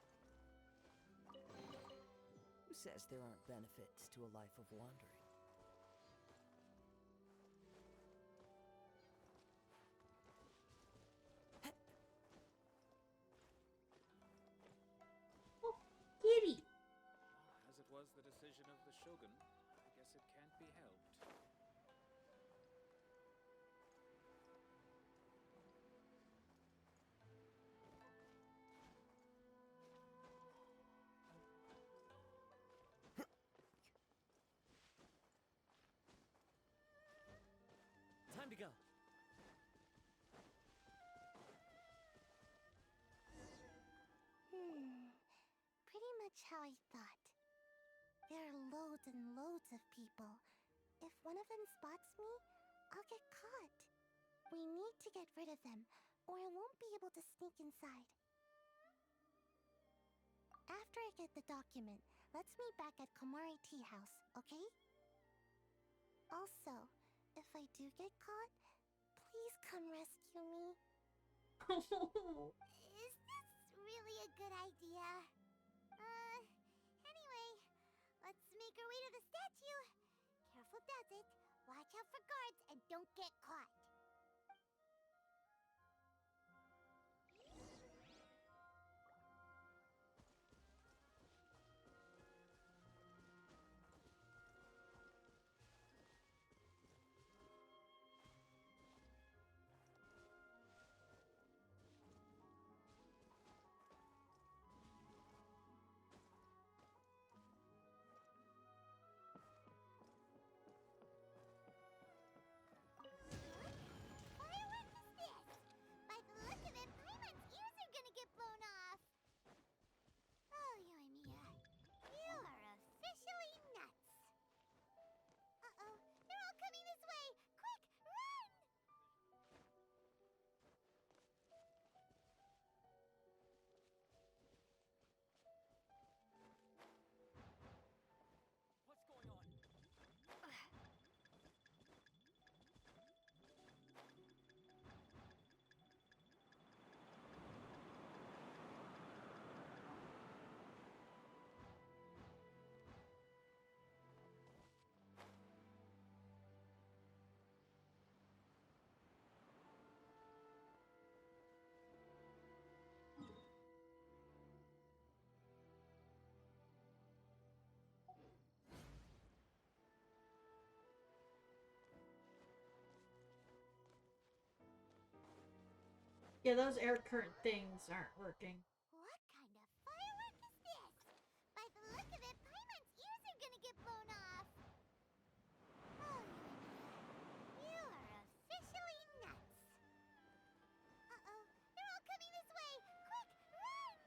Who says there aren't benefits to a life of wandering? Oh, kitty! As it was the decision of the Shogun, I guess it can't be helped. Time to go. much how I thought. There are loads and loads of people. If one of them spots me, I'll get caught. We need to get rid of them, or I won't be able to sneak inside. After I get the document, let's meet back at Komari Tea House, okay? Also, if I do get caught, please come rescue me. Is this really a good idea? Anyway, let's make our way to the statue. Careful does it. Watch out for guards and don't get caught. Firework is this? By the look of it, Paimon's ears are gonna get blown off. Oh, Yoimiya, you are officially nuts. Uh-oh, they're all coming this way. Quick, run! What's going on? Yeah, those air current things aren't working. What kind of firework is this? By the look of it, Paimon's ears are gonna get blown off. Oh, Yoimiya, you are officially nuts. Uh-oh, they're all coming this way. Quick, run!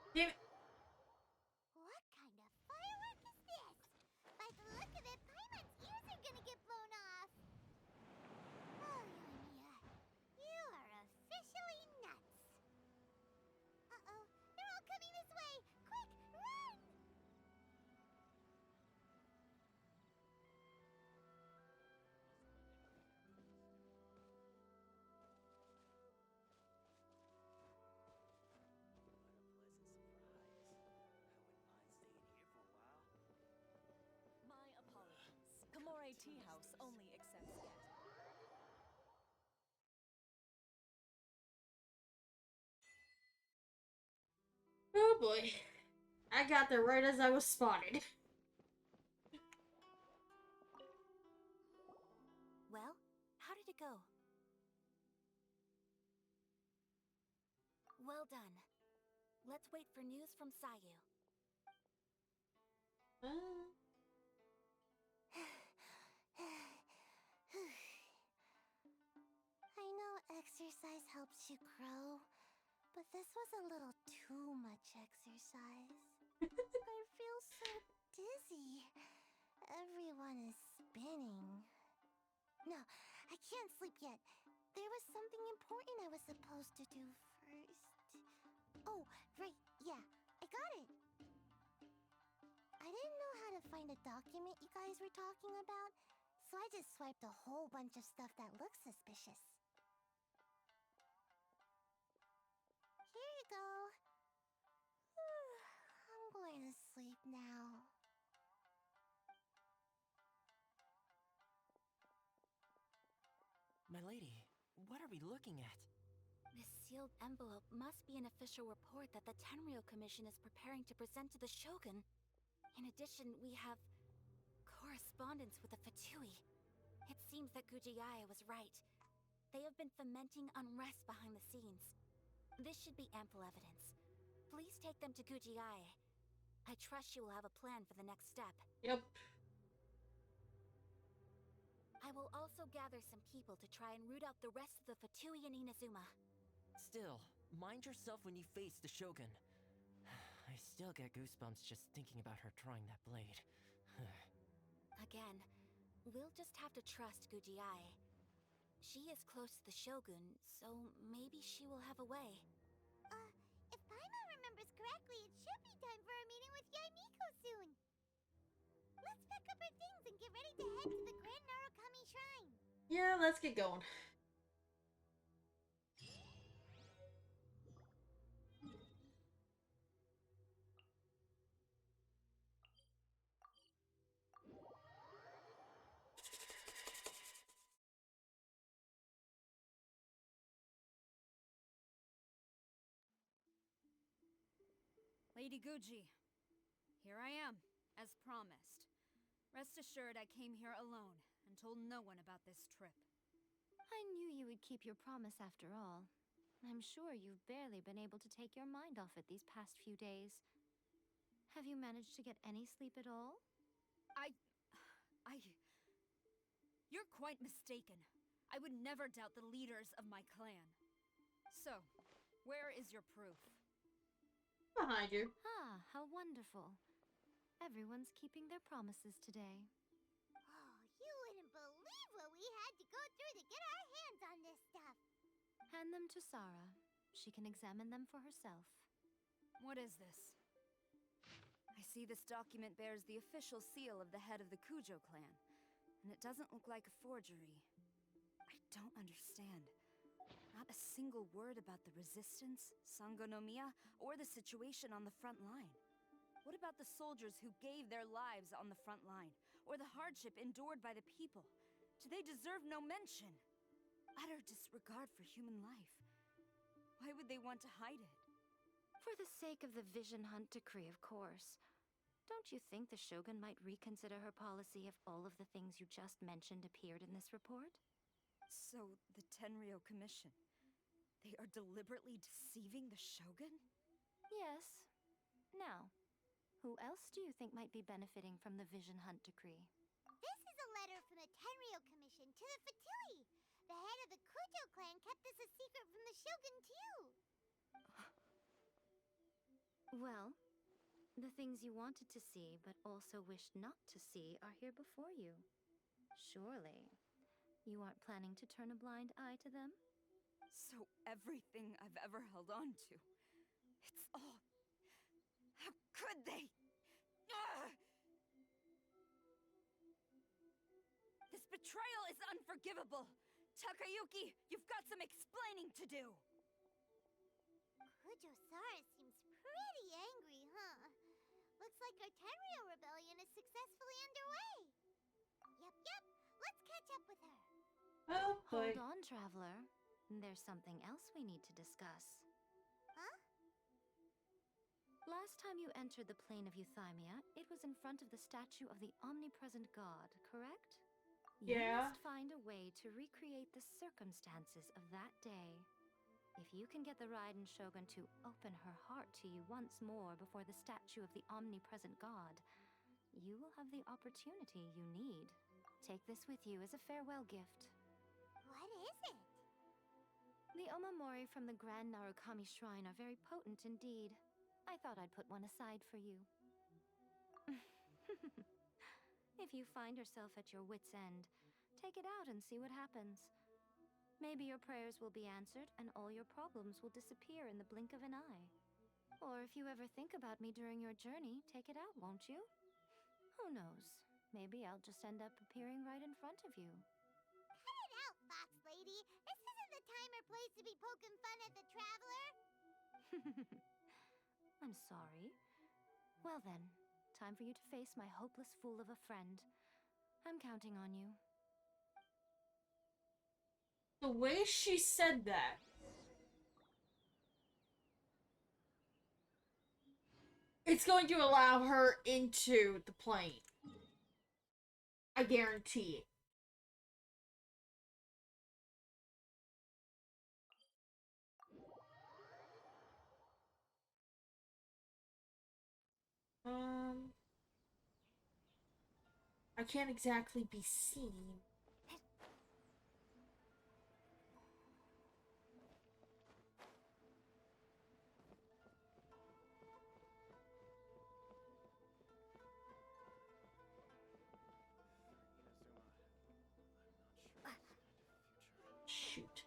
Damn it. What kind of firework is this? By the look of it, Paimon's ears are gonna get blown off. Oh, Yoimiya, you are officially nuts. Uh-oh, they're all coming this way. Quick, run! My apologies. Komore Tea House only accepts guests. Oh boy. I got there right as I was spotted. Well, how did it go? Well done. Let's wait for news from Sayu. I know exercise helps you grow, but this was a little too much exercise. I feel so dizzy. Everyone is spinning. No, I can't sleep yet. There was something important I was supposed to do first. Oh, right, yeah, I got it. I didn't know how to find a document you guys were talking about, so I just swiped a whole bunch of stuff that looks suspicious. Here you go. I'm going to sleep now. My lady, what are we looking at? This sealed envelope must be an official report that the Tenryou Commission is preparing to present to the Shogun. In addition, we have correspondence with the Fatui. It seems that Gujiae was right. They have been fomenting unrest behind the scenes. This should be ample evidence. Please take them to Gujiae. I trust she will have a plan for the next step. Yep. I will also gather some people to try and root out the rest of the Fatui in Inazuma. Still, mind yourself when you face the Shogun. I still get goosebumps just thinking about her drawing that blade. Again, we'll just have to trust Gujiae. She is close to the Shogun, so maybe she will have a way. If Paimon remembers correctly, it should be time for a meeting with Yaimiko soon. Let's pack up our things and get ready to head to the Grand Narukami Shrine. Yeah, let's get going. Lady Guji, here I am, as promised. Rest assured I came here alone and told no one about this trip. I knew you would keep your promise after all. I'm sure you've barely been able to take your mind off it these past few days. Have you managed to get any sleep at all? You're quite mistaken. I would never doubt the leaders of my clan. So, where is your proof? Behind you. Ah, how wonderful. Everyone's keeping their promises today. Oh, you wouldn't believe what we had to go through to get our hands on this stuff. Hand them to Sarah. She can examine them for herself. What is this? I see this document bears the official seal of the head of the Kujo clan, and it doesn't look like a forgery. I don't understand. Not a single word about the resistance, Sangonomiya, or the situation on the front line. What about the soldiers who gave their lives on the front line, or the hardship endured by the people? Do they deserve no mention? Utter disregard for human life. Why would they want to hide it? For the sake of the Vision Hunt decree, of course. Don't you think the Shogun might reconsider her policy if all of the things you just mentioned appeared in this report? So, the Tenryou Commission, they are deliberately deceiving the Shogun? Yes. Now, who else do you think might be benefiting from the Vision Hunt decree? This is a letter from the Tenryou Commission to the Fatui. The head of the Kujo clan kept this a secret from the Shogun, too. Well, the things you wanted to see but also wished not to see are here before you. Surely, you aren't planning to turn a blind eye to them? So everything I've ever held on to, it's all... How could they? Ugh! This betrayal is unforgivable! Takayuki, you've got some explaining to do! Kujo Sara seems pretty angry, huh? Looks like our Tenryou rebellion is successfully underway. Yep. Let's catch up with her. Oh boy. Hold on, Traveler. There's something else we need to discuss. Huh? Last time you entered the plane of Euthymia, it was in front of the statue of the omnipresent god, correct? You Yeah. must find a way to recreate the circumstances of that day. If you can get the Raiden Shogun to open her heart to you once more before the statue of the omnipresent god, you will have the opportunity you need. Take this with you as a farewell gift. What is it? The Omamori from the Grand Narukami Shrine are very potent indeed. I thought I'd put one aside for you. If you find yourself at your wit's end, take it out and see what happens. Maybe your prayers will be answered and all your problems will disappear in the blink of an eye. Or if you ever think about me during your journey, take it out, won't you? Who knows? Maybe I'll just end up appearing right in front of you. Cut it out, Fox Lady. This isn't the time or place to be poking fun at the Traveler. I'm sorry. Well then, time for you to face my hopeless fool of a friend. I'm counting on you. The way she said that. It's going to allow her into the plane. I guarantee it. I can't exactly be seen. Shoot.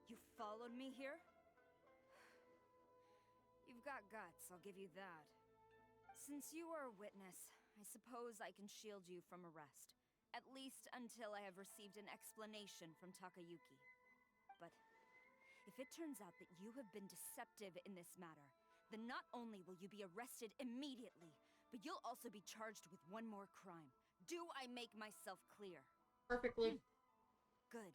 You followed me here? You've got guts, I'll give you that. Since you are a witness, I suppose I can shield you from arrest. At least until I have received an explanation from Takayuki. But if it turns out that you have been deceptive in this matter, then not only will you be arrested immediately, but you'll also be charged with one more crime. Do I make myself clear? Perfectly. Good.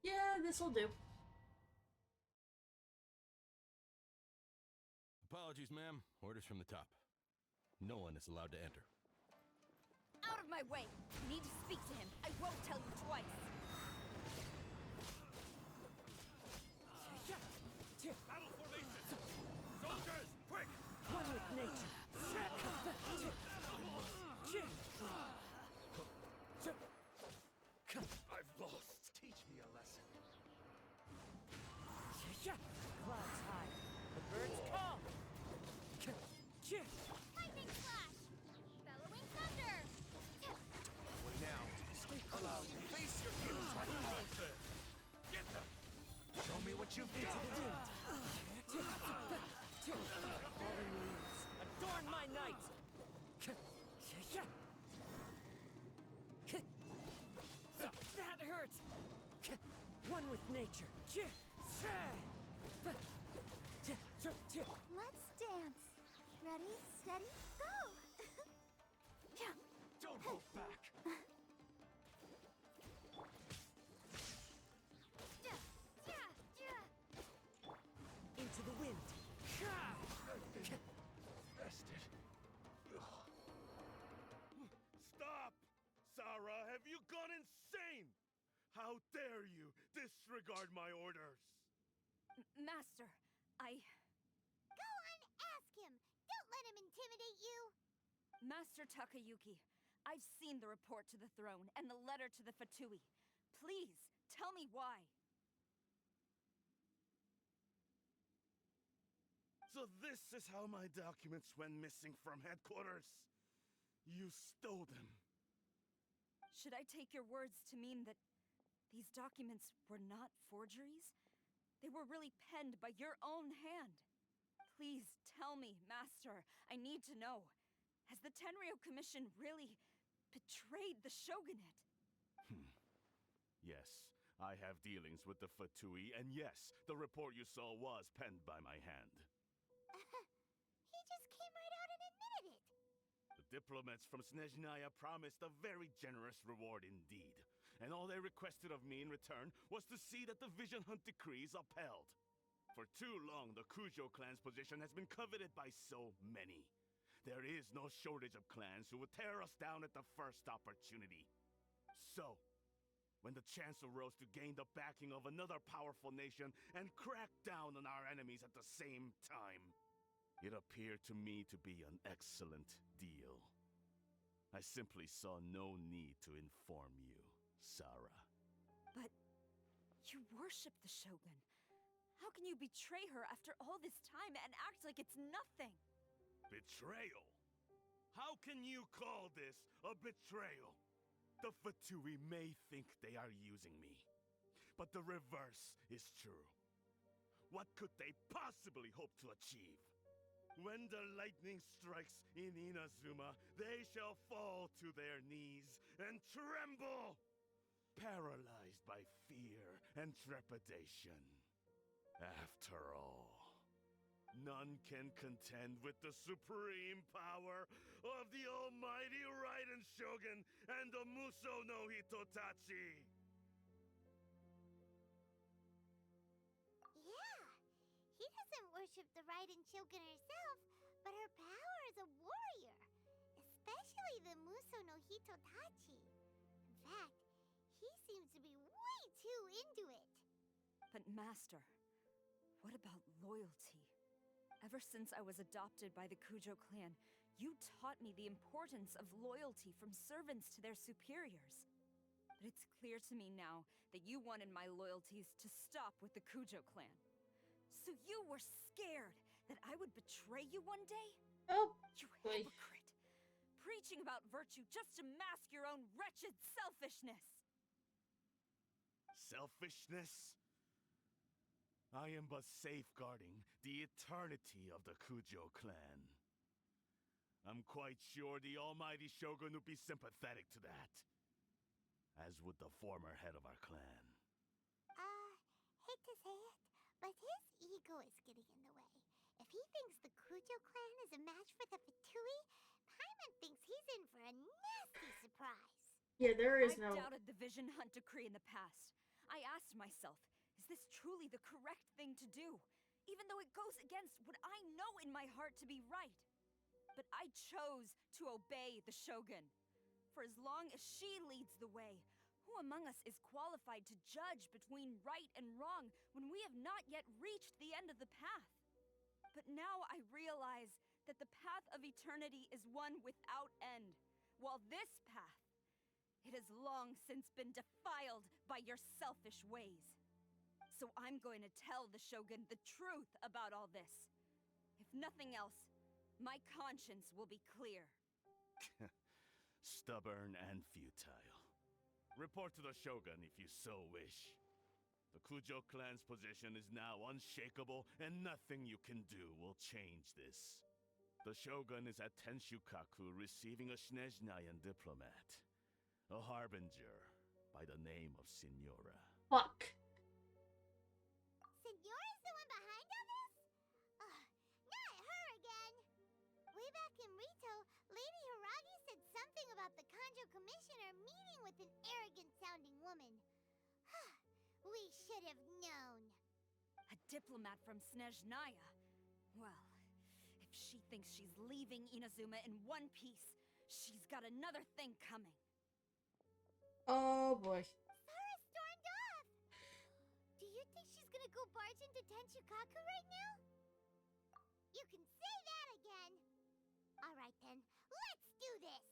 Yeah, this'll do. Apologies, ma'am. Orders from the top. No one is allowed to enter. Out of my way! I need to speak to him. I won't tell you twice. Battle formation! Soldiers, quick! One with nature. I've lost. Teach me a lesson. Clouds high. The birds call. Lightning flash! Bellowing thunder! What now? Speak aloud. Face your gifts. Get them! Show me what you've got. Fallen leaves. Adorn my night. That hurts. One with nature. Let's dance. Ready, steady, go! Don't hold back! Into the wind. Bested. Stop! Sarah, have you gone insane? How dare you disregard my orders? Master, Go on, ask him! Don't let him intimidate you! Master Takayuki, I've seen the report to the throne and the letter to the Fatui. Please, tell me why. So this is how my documents went missing from headquarters? You stole them. Should I take your words to mean that these documents were not forgeries? They were really penned by your own hand. Please tell me, Master. I need to know. Has the Tenryo Commission really betrayed the shogunate? Yes, I have dealings with the Fatui, and yes, the report you saw was penned by my hand. He just came right out and admitted it! The diplomats from Snezhnaya promised a very generous reward indeed, and all they requested of me in return was to see that the Vision Hunt decrees upheld. For too long, the Kujo clan's position has been coveted by so many. There is no shortage of clans who would tear us down at the first opportunity. So, when the chance arose to gain the backing of another powerful nation and crack down on our enemies at the same time, It appeared to me to be an excellent deal. I simply saw no need to inform you, Sarah. But you worship the Shogun. How can you betray her after all this time and act like it's nothing? Betrayal? How can you call this a betrayal? The Fatui may think they are using me, but the reverse is true. What could they possibly hope to achieve? When the lightning strikes in Inazuma, they shall fall to their knees and tremble, paralyzed by fear and trepidation. After all, none can contend with the supreme power of the almighty Raiden Shogun and the Muso no Hitotachi! Yeah, he doesn't worship the Raiden Shogun herself, but her power as a warrior, especially the Muso no Hitotachi. In fact, he seems to be way too into it. But Master, what about loyalty? Ever since I was adopted by the Kujo clan, you taught me the importance of loyalty from servants to their superiors. But it's clear to me now that you wanted my loyalties to stop with the Kujo clan. So you were scared that I would betray you one day? Oh, you hypocrite! Preaching about virtue just to mask your own wretched selfishness! Selfishness? I am but safeguarding the eternity of the Kujo clan. I'm quite sure the almighty Shogun would be sympathetic to that. As would the former head of our clan. Hate to say it, but his ego is getting in the way. If he thinks the Kujo clan is a match for the Fatui, Paimon thinks he's in for a nasty surprise. Yeah, there is I've doubted the Vision Hunt decree in the past. I asked myself, is this truly the correct thing to do? Even though it goes against what I know in my heart to be right. But I chose to obey the Shogun. For as long as she leads the way, who among us is qualified to judge between right and wrong when we have not yet reached the end of the path? But now I realize that the path of eternity is one without end, while this path, it has long since been defiled by your selfish ways. So I'm going to tell the Shogun the truth about all this. If nothing else, my conscience will be clear. Stubborn and futile. Report to the Shogun if you so wish. The Kujo clan's position is now unshakable, and nothing you can do will change this. The Shogun is at Tenshukaku receiving a Snezhnayan diplomat. A harbinger by the name of Signora. Fuck. Signora's the one behind all this? Ugh, not her again. Way back in Rito, Lady Hiragi said something about the Kanjo Commissioner meeting with an arrogant-sounding woman. We should have known. A diplomat from Snezhnaya? Well, if she thinks she's leaving Inazuma in one piece, she's got another thing coming. Oh boy. Sara stormed off! Do you think she's gonna go barge into Tenshukaku right now? You can say that again! Alright then, let's do this!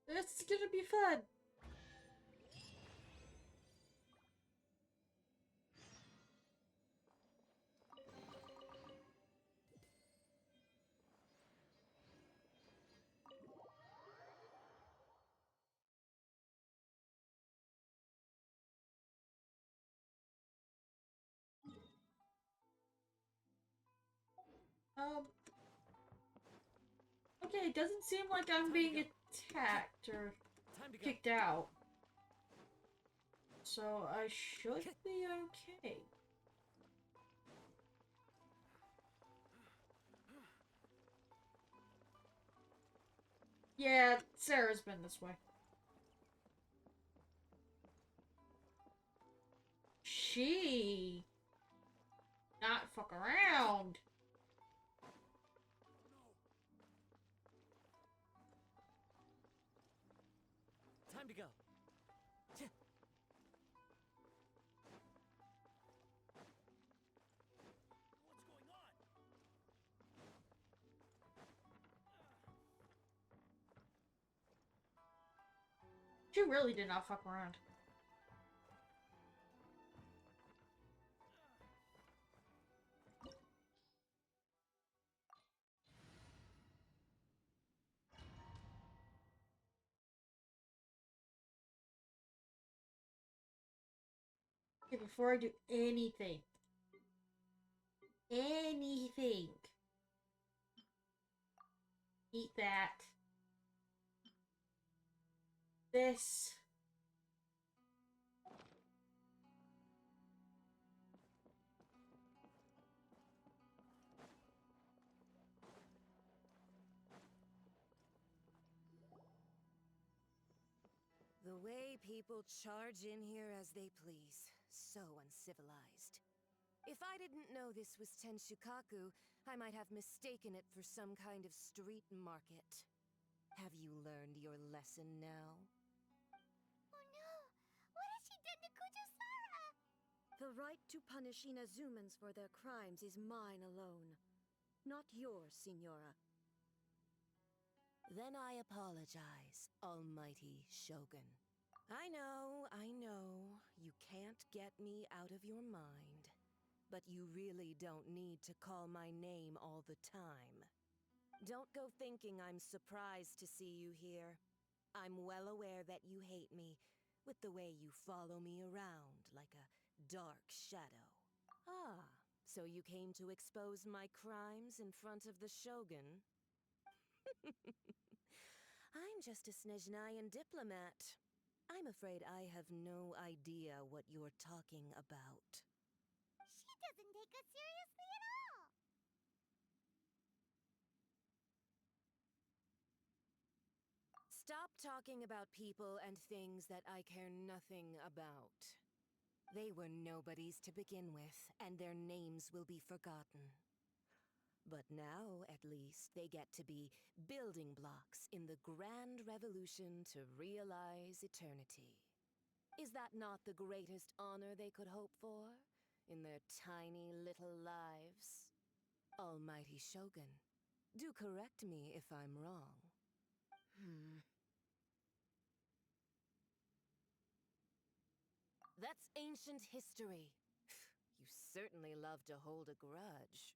It's gonna be fun. Okay, it doesn't seem like I'm being attacked or kicked out. So I should be okay. Yeah, Sarah's been this way. She... not fuck around. Time to go. What's going on? She really did not fuck around. Okay, before I do anything, eat that. This. The way people charge in here as they please. So uncivilized. If I didn't know this was Tenshukaku, I might have mistaken it for some kind of street market. Have you learned your lesson now? Oh no! What has she done to Kujo-Sara? The right to punish Inazumans for their crimes is mine alone. Not yours, Signora. Then I apologize, Almighty Shogun. I know. You can't get me out of your mind. But you really don't need to call my name all the time. Don't go thinking I'm surprised to see you here. I'm well aware that you hate me, with the way you follow me around like a dark shadow. Ah, so you came to expose my crimes in front of the Shogun? I'm just a Snezhnayan diplomat. I'm afraid I have no idea what you're talking about. She doesn't take us seriously at all! Stop talking about people and things that I care nothing about. They were nobodies to begin with, and their names will be forgotten. But now, at least, they get to be building blocks in the grand revolution to realize eternity. Is that not the greatest honor they could hope for in their tiny little lives? Almighty Shogun, do correct me if I'm wrong. That's ancient history. You certainly love to hold a grudge.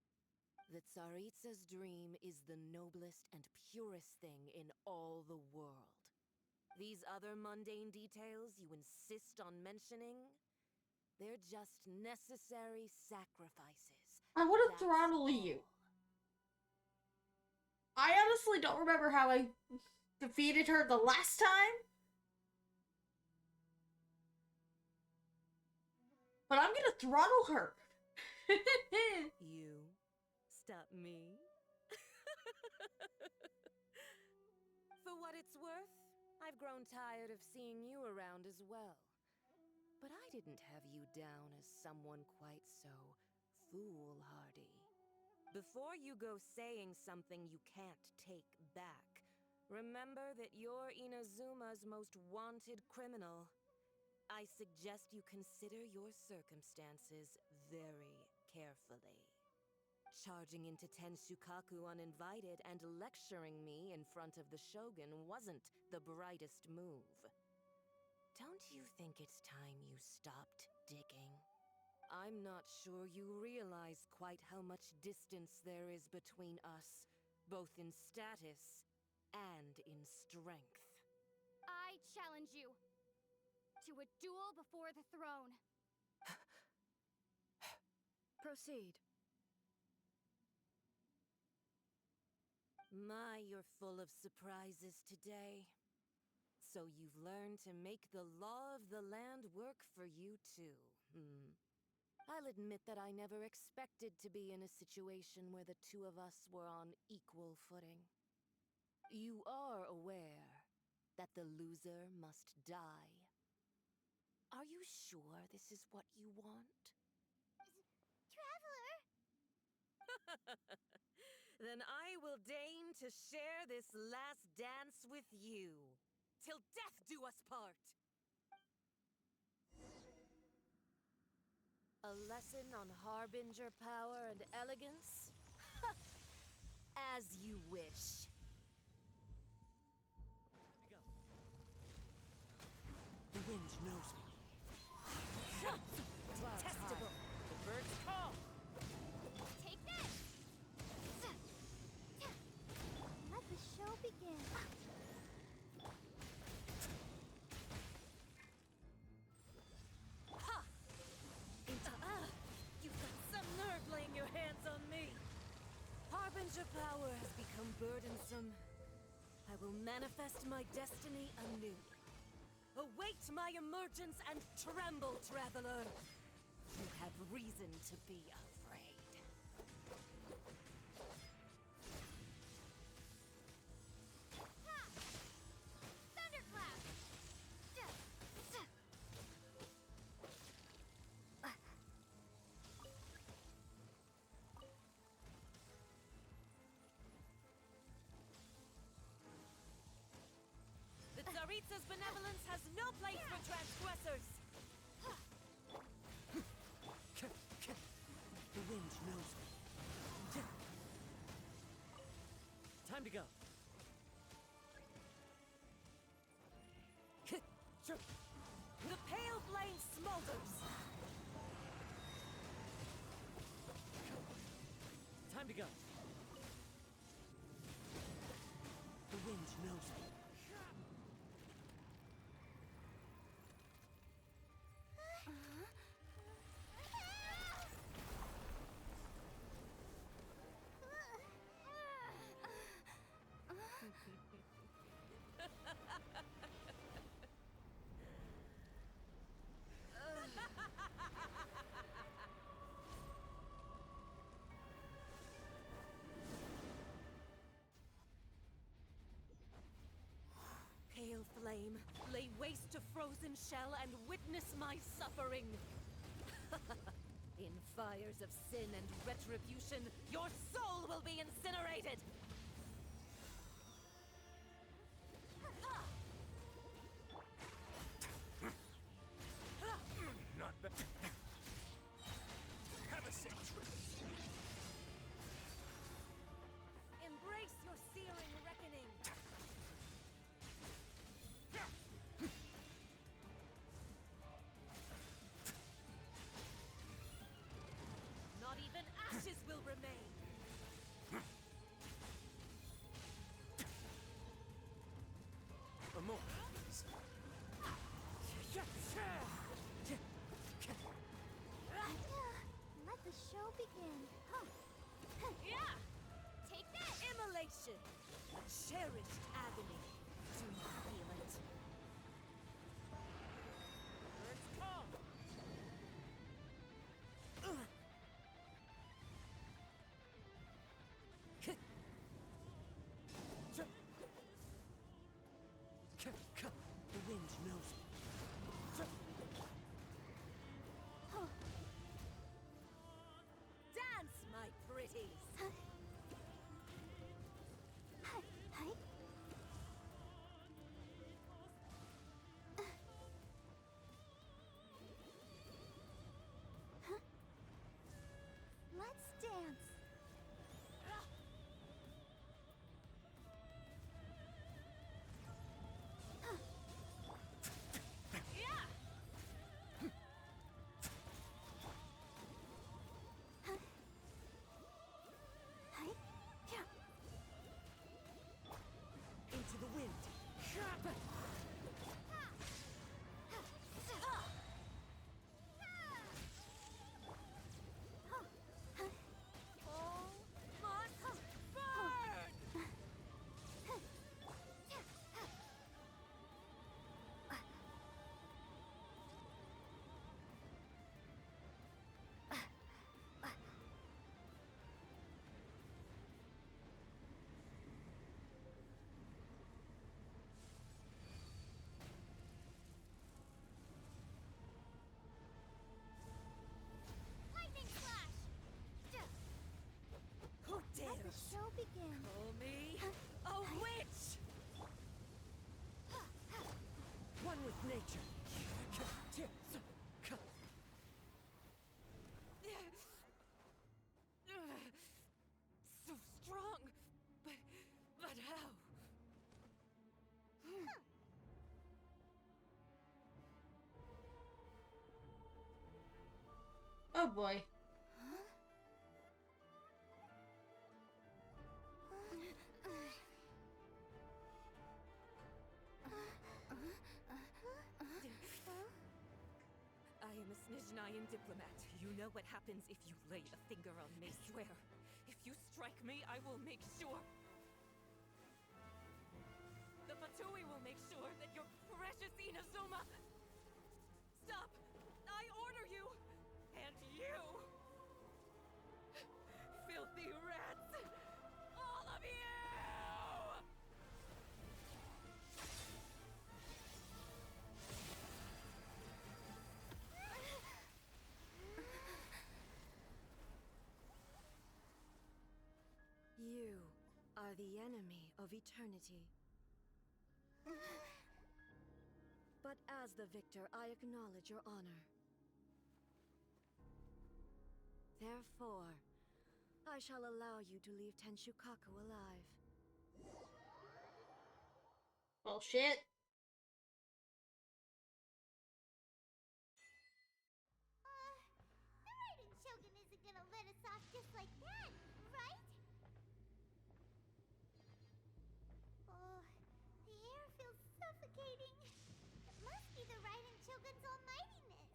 The Tsaritsa's dream is the noblest and purest thing in all the world. These other mundane details you insist on mentioning, they're just necessary sacrifices. I would have throttled you. I honestly don't remember how I defeated her the last time. But I'm gonna throttle her. You stop me? For what it's worth, I've grown tired of seeing you around as well. But I didn't have you down as someone quite so foolhardy. Before you go saying something you can't take back, remember that you're Inazuma's most wanted criminal. I suggest you consider your circumstances very carefully. Charging into Tenshukaku uninvited and lecturing me in front of the Shogun wasn't the brightest move. Don't you think it's time you stopped digging? I'm not sure you realize quite how much distance there is between us, both in status and in strength. I challenge you to a duel before the throne. Proceed. My, you're full of surprises today. So you've learned to make the law of the land work for you too, I'll admit that I never expected to be in a situation where the two of us were on equal footing. You are aware that the loser must die. Are you sure this is what you want? Traveler! Then I will deign to share this last dance with you. Till death do us part! A lesson on Harbinger power and elegance? As you wish. wind knows me. Detestable. The birds call. Take this! Let the show begin. Ha! You've got some nerve laying your hands on me. Harbinger power has become burdensome. I will manifest my destiny anew. Await my emergence and tremble, traveler. You have reason to be afraid. Thunderclap! The Tsaritsa's benevolence has no place for transgressors! The wind knows me. Time to go. The pale flame smolders! Time to go. The wind knows me. Pale flame, lay waste to frozen shell and witness my suffering. In fires of sin and retribution, your soul will be incinerated! Not bad. Have a safe trip. Embrace your searing reckoning! Not even ashes will remain! More, please. Let the show begin. Yeah! Take that! Immolation! A cherished agony. Do you feel it? Birds call! The wind knows me. Dance, my pretties! Oh boy. I am a Snezhnayan diplomat. You know what happens if you lay a finger on me, swear. If you strike me, I will make sure. The Fatui will make sure that your precious Inazuma... Stop! I order you! And you! Filthy rats! All of you! You are the enemy of eternity. But as the victor, I acknowledge your honor. Therefore, I shall allow you to leave Tenshukaku alive. Bullshit. The Raiden Shogun isn't gonna let us off just like that, right? Oh, the air feels suffocating. It must be the Raiden Shogun's almightiness.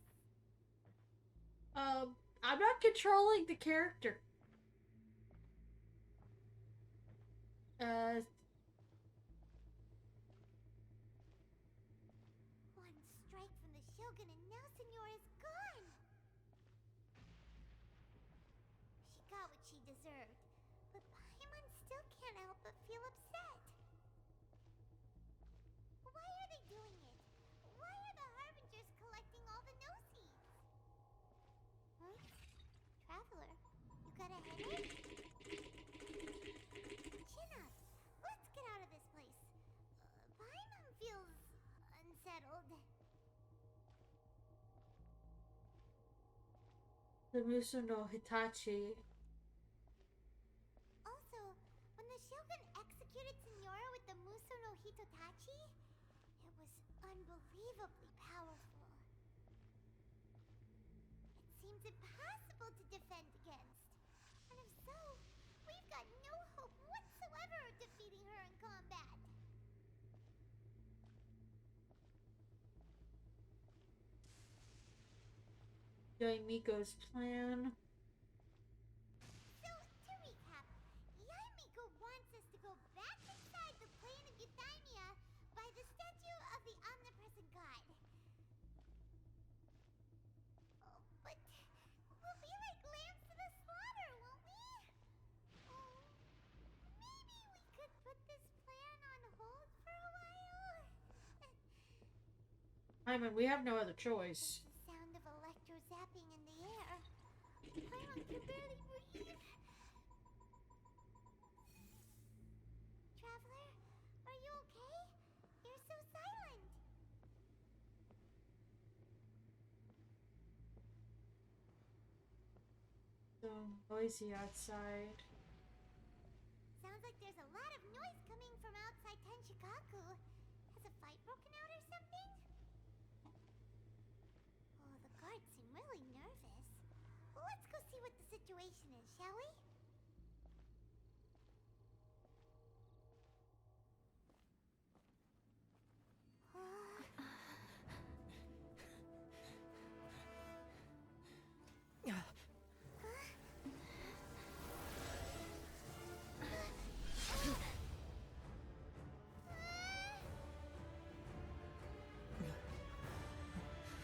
I'm not controlling the character. One strike from the Shogun and now Signora's gone. She got what she deserved, but Paimon still can't help but feel upset. Why are they doing it? Why are the Harbingers collecting all the no-seeds? Huh? Traveler, you got a headache? Chin up. Let's get out of this place. Paimon feels unsettled. The Muso no Hitachi. Also, when the Shogun executed Signora with the Muso no Hitotachi, it was unbelievably powerful. It seems impossible to defend against. And if so, we've got no hope whatsoever of defeating her in combat. Doing Miko's plan. So, to recap, Yaimiko wants us to go back inside the plane of Euthymia by the statue of the omnipresent god. Oh, but we'll be like lambs to the slaughter, won't we? Oh, maybe we could put this plan on hold for a while? Paimon, we have no other choice. The sound of electro zapping in the air. Paimon can barely breathe. Traveler, are you okay? You're so silent. So noisy outside. Sounds like there's a lot of noise coming from outside Tenshikaku. Has a fight broken out or something? Oh, the guards seem really nervous. Well, let's go see what the situation is, shall we?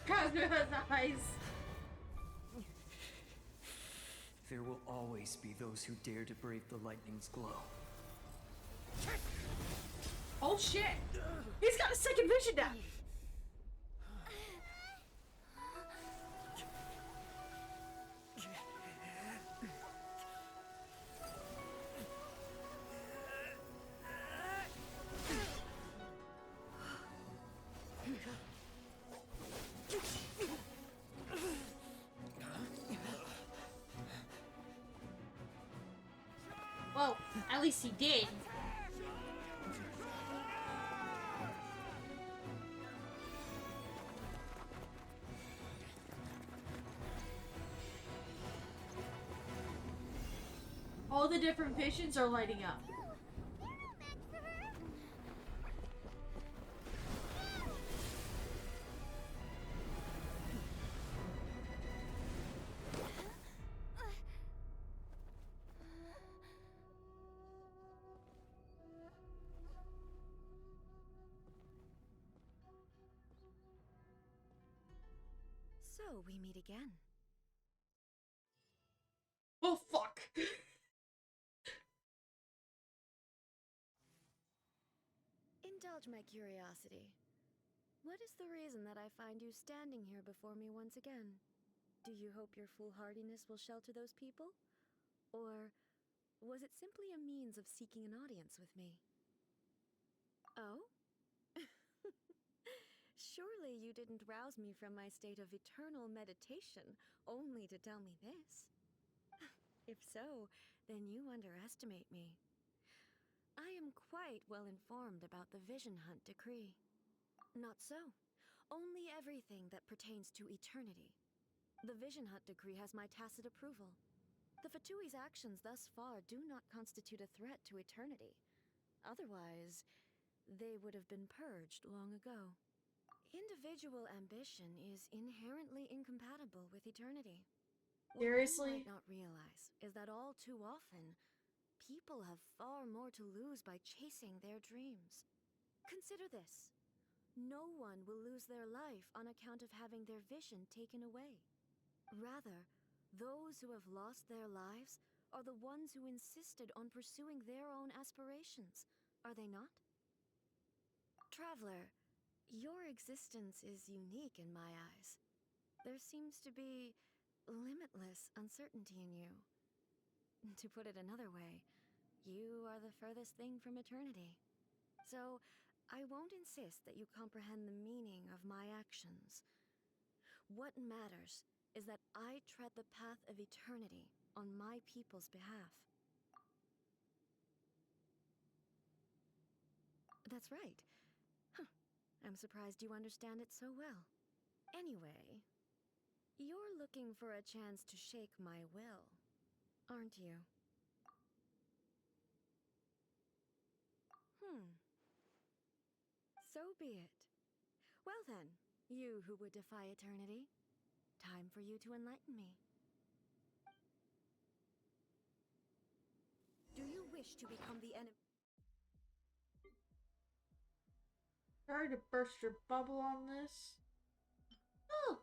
Kazuha's eyes. There will always be those who dare to brave the lightning's glow. Oh shit! He's got a second vision now! Well, at least he did. All the different visions are lighting up. So we meet again. Oh fuck. Indulge my curiosity. What is the reason that I find you standing here before me once again? Do you hope your foolhardiness will shelter those people? Or was it simply a means of seeking an audience with me? Oh? Surely you didn't rouse me from my state of eternal meditation only to tell me this. If so, then you underestimate me. I am quite well informed about the Vision Hunt decree. Not so. Only everything that pertains to eternity. The Vision Hunt decree has my tacit approval. The Fatui's actions thus far do not constitute a threat to eternity. Otherwise, they would have been purged long ago. Individual ambition is inherently incompatible with eternity. Seriously? What you might not realize is that all too often, people have far more to lose by chasing their dreams. Consider this. No one will lose their life on account of having their vision taken away. Rather, those who have lost their lives are the ones who insisted on pursuing their own aspirations, are they not? Traveler, your existence is unique in my eyes. There seems to be limitless uncertainty in you. To put it another way, you are the furthest thing from eternity. So, I won't insist that you comprehend the meaning of my actions. What matters is that I tread the path of eternity on my people's behalf. That's right. Huh. I'm surprised you understand it so well. Anyway, you're looking for a chance to shake my will, aren't you? So be it. Well then, you who would defy eternity, time for you to enlighten me. Do you wish to become the enemy? Sorry to burst your bubble on this. Oh!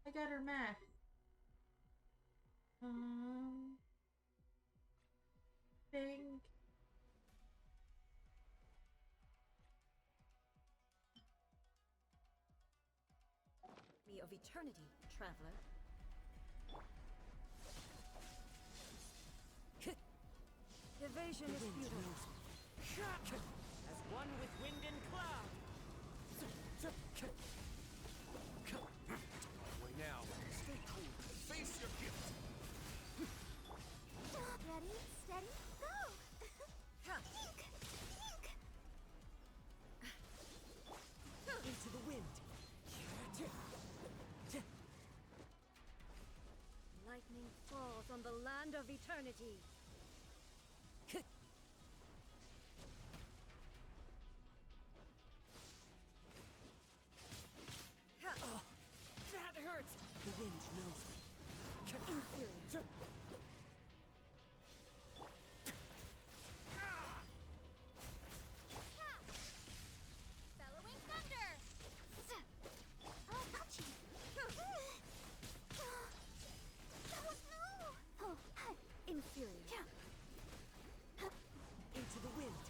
I got her mad. Thing. Of eternity, traveler. Evasion is futile. As one with wind and cloud. Wait now. Stay cool. Face your guilt. Ready, steady, go! Ink! Ink! Into the wind. Lightning falls on the land of eternity. That hurts! The wind knows me. Inferior. Bellowing thunder! Oh, ouchie! Oh, no! Inferior. Into the wind.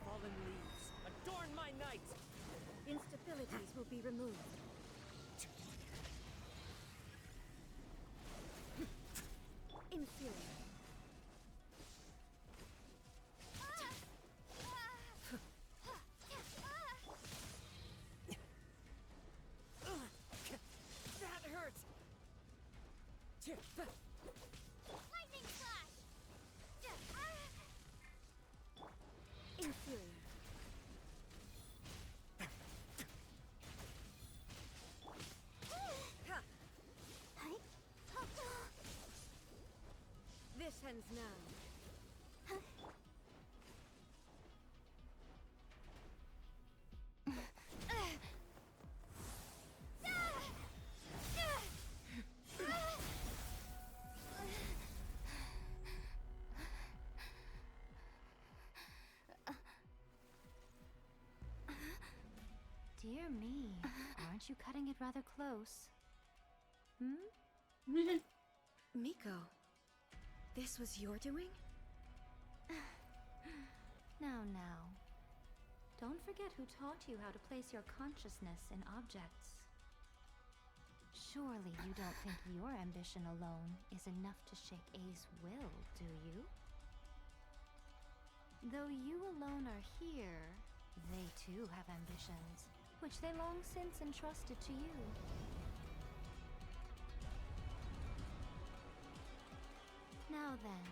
Fallen leaves, adorn my night! Instabilities will be removed. Inferior. That hurts! Lightning flash! Inferior. begins now. Dear me, aren't you cutting it rather close? Hmm? Miko, this was your doing? Now. Don't forget who taught you how to place your consciousness in objects. Surely you don't think your ambition alone is enough to shake A's will, do you? Though you alone are here, they too have ambitions, which they long since entrusted to you. Now then,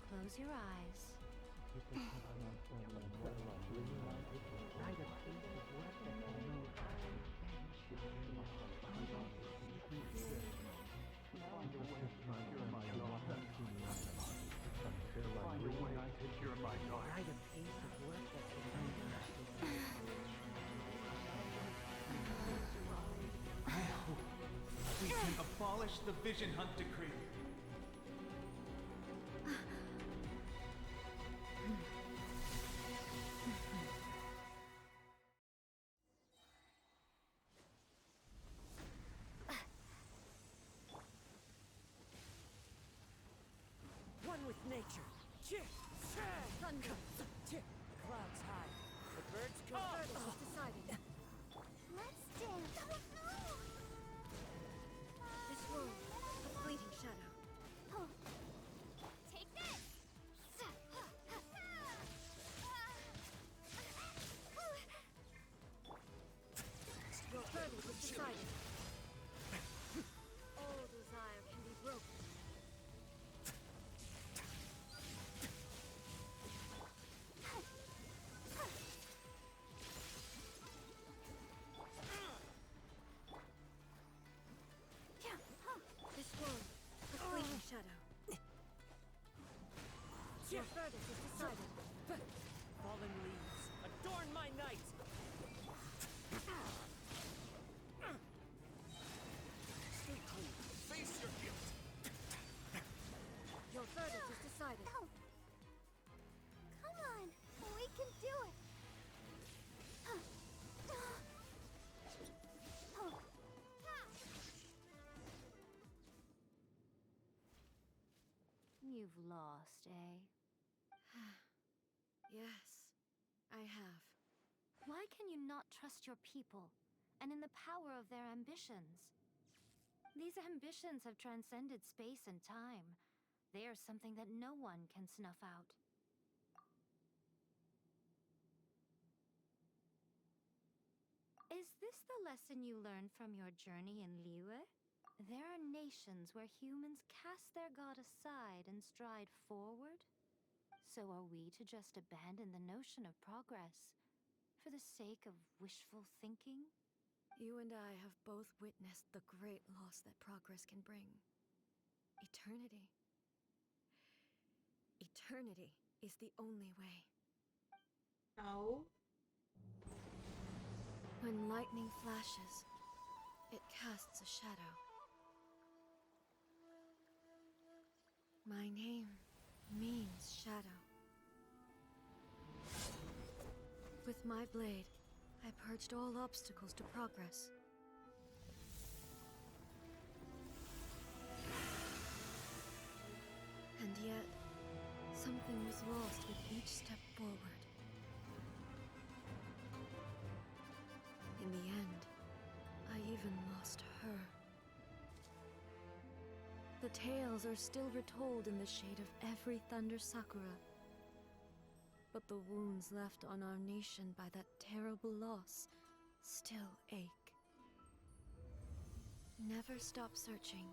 close your eyes. I hope we can abolish the Vision Hunt Decree. One with nature. Thunder. Clouds high. The birds Your come. verdict is decided. Let's dance. This room, a fleeting shadow. Take this. Your verdict is decided. All desire can be broken. This world, a fleeting shadow. Your verdict is decided. Fallen leaves, adorn my night. Stay cool. Face your guilt. Your verdict is decided. No. Come on. We can do it. You've lost, eh? Yes, I have. Why can you not trust your people, and in the power of their ambitions? These ambitions have transcended space and time. They are something that no one can snuff out. Is this the lesson you learned from your journey in Liyue? There are nations where humans cast their god aside and stride forward. So are we to just abandon the notion of progress for the sake of wishful thinking? You and I have both witnessed the great loss that progress can bring. Eternity. Eternity is the only way. No. When lightning flashes, it casts a shadow. My name means shadow. With my blade, I purged all obstacles to progress. And yet, something was lost with each step forward. In the end, I even lost her. The tales are still retold in the shade of every Thunder Sakura. But the wounds left on our nation by that terrible loss still ache. Never stop searching,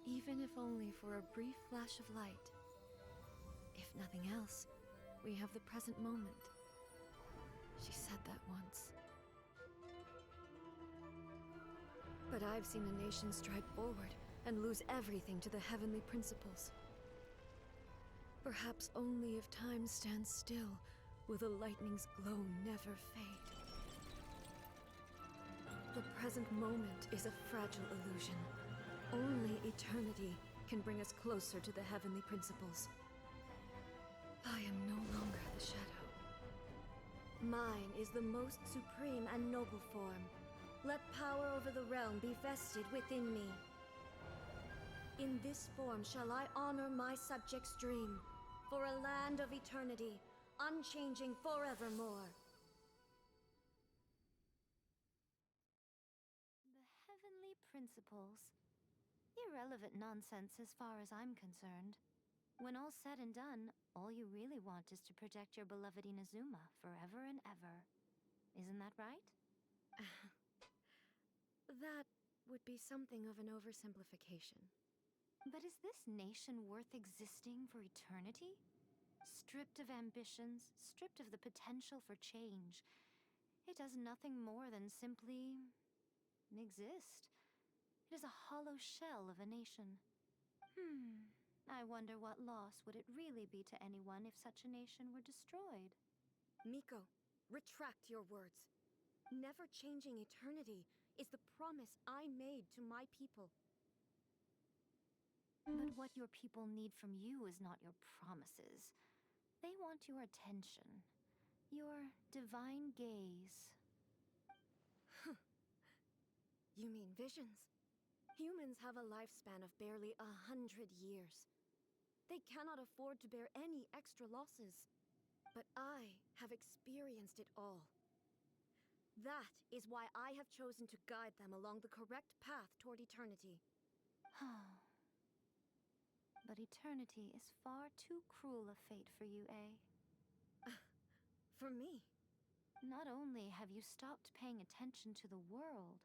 even if only for a brief flash of light. If nothing else, we have the present moment. She said that once. But I've seen a nation stride forward and lose everything to the heavenly principles. Perhaps only if time stands still will the lightning's glow never fade. The present moment is a fragile illusion. Only eternity can bring us closer to the heavenly principles. I am no longer the shadow. Mine is the most supreme and noble form. Let power over the realm be vested within me. In this form shall I honor my subjects' dream, for a land of eternity, unchanging forevermore. The heavenly principles. Irrelevant nonsense as far as I'm concerned. When all's said and done, all you really want is to protect your beloved Inazuma forever and ever. Isn't that right? That would be something of an oversimplification. But is this nation worth existing for eternity? Stripped of ambitions, stripped of the potential for change, it does nothing more than simply exist. It is a hollow shell of a nation. I wonder what loss would it really be to anyone if such a nation were destroyed? Miko, retract your words. Never changing eternity is the promise I made to my people. But what your people need from you is not your promises. They want your attention. Your divine gaze. You mean visions? Humans have a lifespan of barely 100 years. They cannot afford to bear any extra losses. But I have experienced it all. That is why I have chosen to guide them along the correct path toward eternity. But eternity is far too cruel a fate for you, eh? For me? Not only have you stopped paying attention to the world,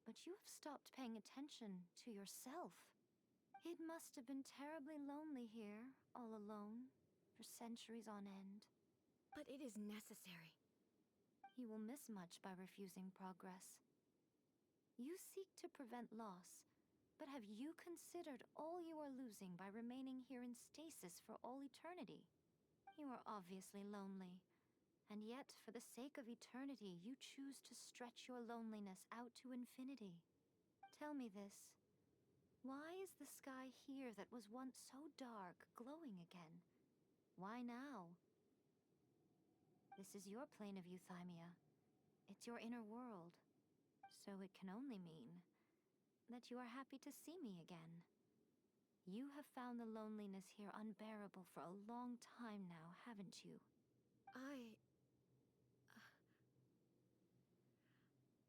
but you have stopped paying attention to yourself. It must have been terribly lonely here, all alone, for centuries on end. But it is necessary. You will miss much by refusing progress. You seek to prevent loss, but have you considered all you are losing by remaining here in stasis for all eternity? You are obviously lonely, and yet, for the sake of eternity, you choose to stretch your loneliness out to infinity. Tell me this. Why is the sky here that was once so dark glowing again? Why now? This is your plane of euthymia. It's your inner world. So it can only mean that you are happy to see me again. You have found the loneliness here unbearable for a long time now, haven't you? I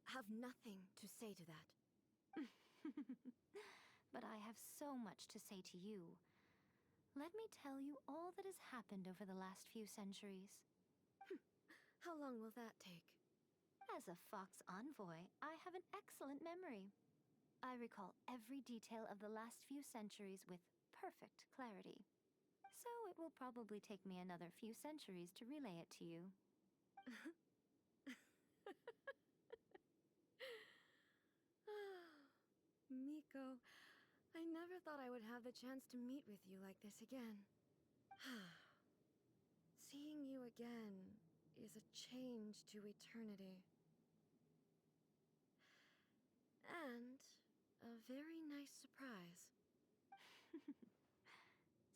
have nothing to say to that. But I have so much to say to you. Let me tell you all that has happened over the last few centuries. How long will that take? As a Fox envoy, I have an excellent memory. I recall every detail of the last few centuries with perfect clarity. So it will probably take me another few centuries to relay it to you. Miko, I never thought I would have the chance to meet with you like this again. Seeing you again is a change to eternity. And a very nice surprise.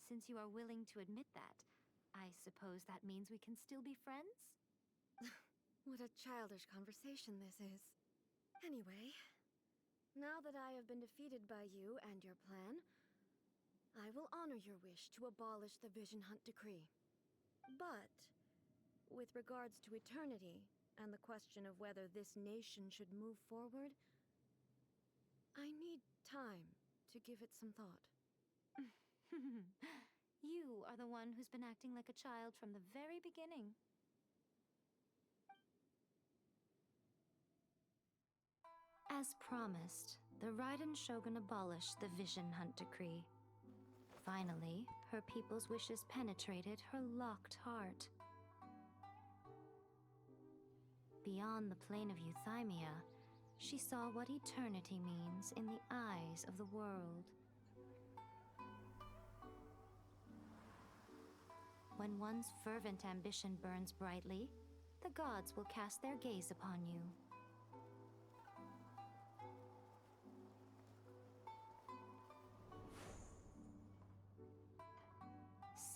Since you are willing to admit that, I suppose that means we can still be friends? What a childish conversation this is. Anyway, now that I have been defeated by you and your plan, I will honor your wish to abolish the Vision Hunt Decree. But, with regards to eternity, and the question of whether this nation should move forward, I need time to give it some thought. You are the one who's been acting like a child from the very beginning. As promised, the Raiden Shogun abolished the Vision Hunt Decree. Finally, her people's wishes penetrated her locked heart. Beyond the plane of euthymia, she saw what eternity means in the eyes of the world. When one's fervent ambition burns brightly, the gods will cast their gaze upon you.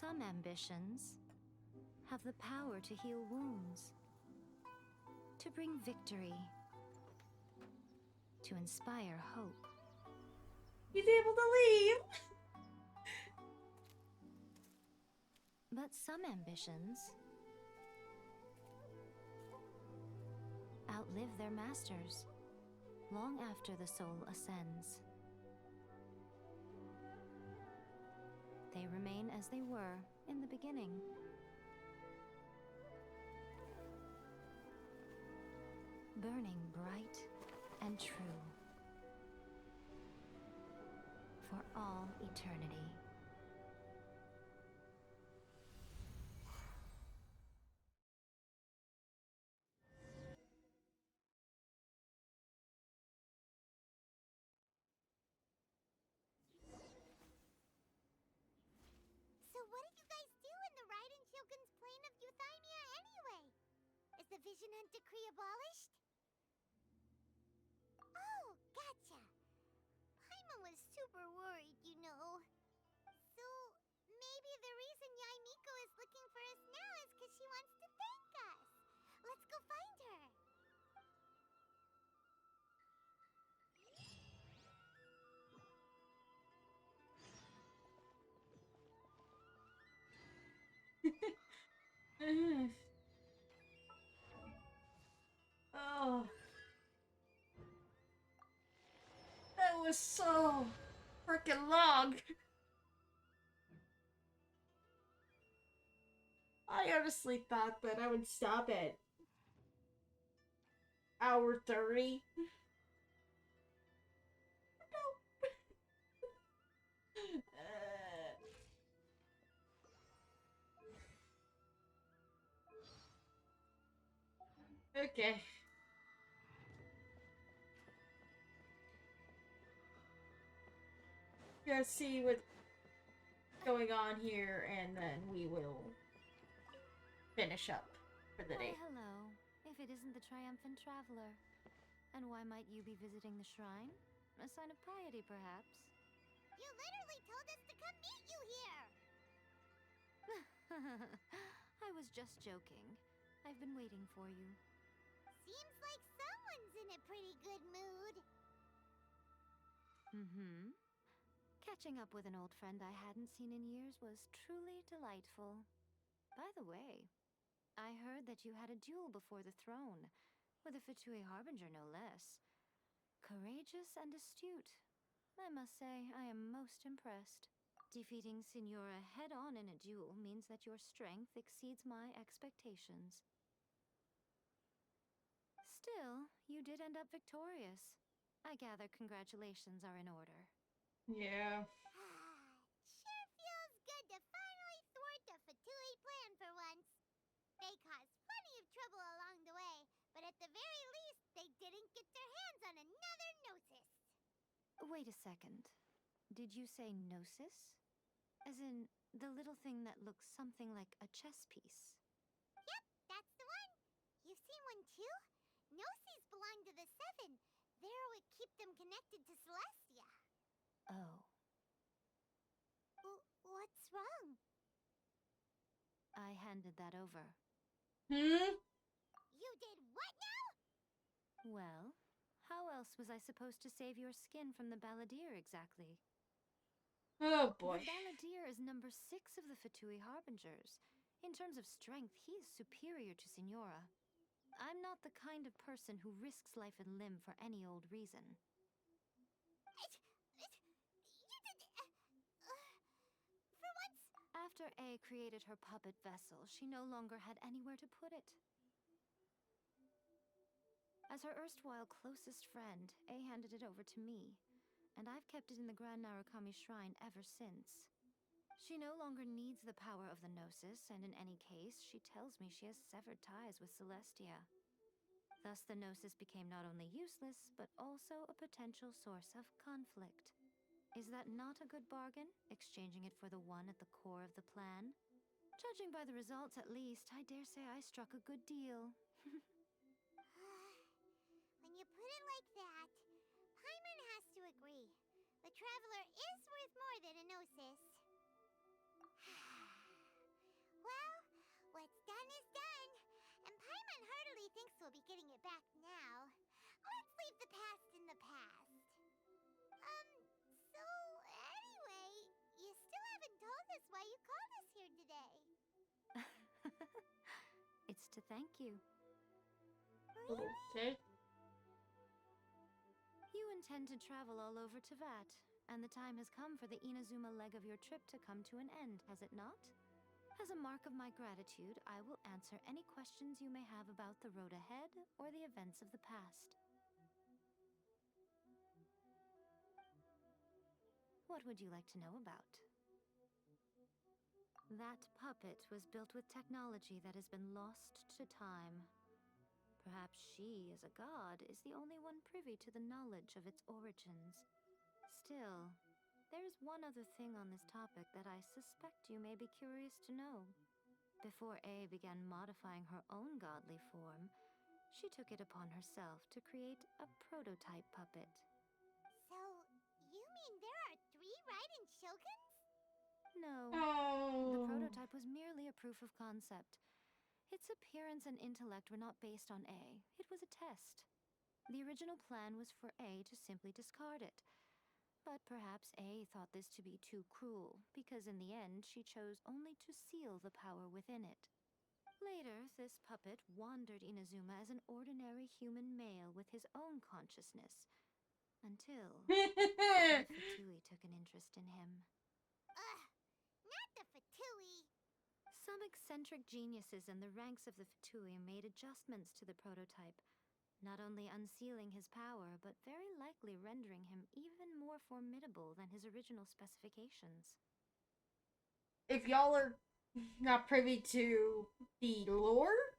Some ambitions have the power to heal wounds, to bring victory, to inspire hope. He's able to leave! But some ambitions outlive their masters long after the soul ascends. They remain as they were in the beginning. Burning bright and true for all eternity. So what did you guys do in the Raiden Shogun's plane of Euthymia anyway? Is the Vision Hunt decree abolished? Oh, gotcha. Paimon was super worried, you know. So maybe the reason Yaimiko is looking for us now is because she wants to thank us. Let's go find her. Oh. That was so freaking long. I honestly thought that I would stop at hour 30. Okay. Let's see what's going on here, and then we will finish up for the day. Why, hello. If it isn't the triumphant traveler. And why might you be visiting the shrine? A sign of piety, perhaps? You literally told us to come meet you here! I was just joking. I've been waiting for you. Seems like someone's in a pretty good mood. Mm-hmm. Catching up with an old friend I hadn't seen in years was truly delightful. By the way, I heard that you had a duel before the throne, with a Fatui Harbinger no less. Courageous and astute. I must say, I am most impressed. Defeating Signora head-on in a duel means that your strength exceeds my expectations. Still, you did end up victorious. I gather congratulations are in order. Yeah. Sure feels good to finally thwart the Fatui plan for once. They caused plenty of trouble along the way, but at the very least, they didn't get their hands on another Gnosis. Wait a second. Did you say Gnosis? As in, the little thing that looks something like a chess piece? Yep, that's the one. You've seen one too? Gnosis belong to the Seven. They're what keep them connected to Celestia. Oh. What's wrong? I handed that over. Hmm? You did what now? Well, how else was I supposed to save your skin from the Balladeer exactly? Oh boy. The Balladeer is number 6 of the Fatui Harbingers. In terms of strength, he is superior to Signora. I'm not the kind of person who risks life and limb for any old reason. For once... After A created her puppet vessel, she no longer had anywhere to put it. As her erstwhile closest friend, A handed it over to me, and I've kept it in the Grand Narukami Shrine ever since. She no longer needs the power of the Gnosis, and in any case, she tells me she has severed ties with Celestia. Thus, the Gnosis became not only useless, but also a potential source of conflict. Is that not a good bargain, exchanging it for the one at the core of the plan? Judging by the results, at least, I dare say I struck a good deal. When you put it like that, Paimon has to agree. The Traveler is worth more than a Gnosis. Well, what's done is done, and Paimon heartily thinks we'll be getting it back now. Let's leave the past in the past. So anyway, you still haven't told us why you called us here today. It's to thank you. Okay. You intend to travel all over Teyvat, and the time has come for the Inazuma leg of your trip to come to an end, has it not? As a mark of my gratitude, I will answer any questions you may have about the road ahead or the events of the past. What would you like to know about? That puppet was built with technology that has been lost to time. Perhaps she, as a god, is the only one privy to the knowledge of its origins. Still, there is one other thing on this topic that I suspect you may be curious to know. Before A began modifying her own godly form, she took it upon herself to create a prototype puppet. So, you mean there are 3 Raiden Shoguns? No. Oh. The prototype was merely a proof of concept. Its appearance and intellect were not based on A. It was a test. The original plan was for A to simply discard it. But perhaps A thought this to be too cruel, because in the end she chose only to seal the power within it. Later, this puppet wandered Inazuma as an ordinary human male with his own consciousness, until the Fatui took an interest in him. Ugh, not the Fatui. Some eccentric geniuses in the ranks of the Fatui made adjustments to the prototype, not only unsealing his power, but very likely rendering him even more formidable than his original specifications. If y'all are not privy to the lore,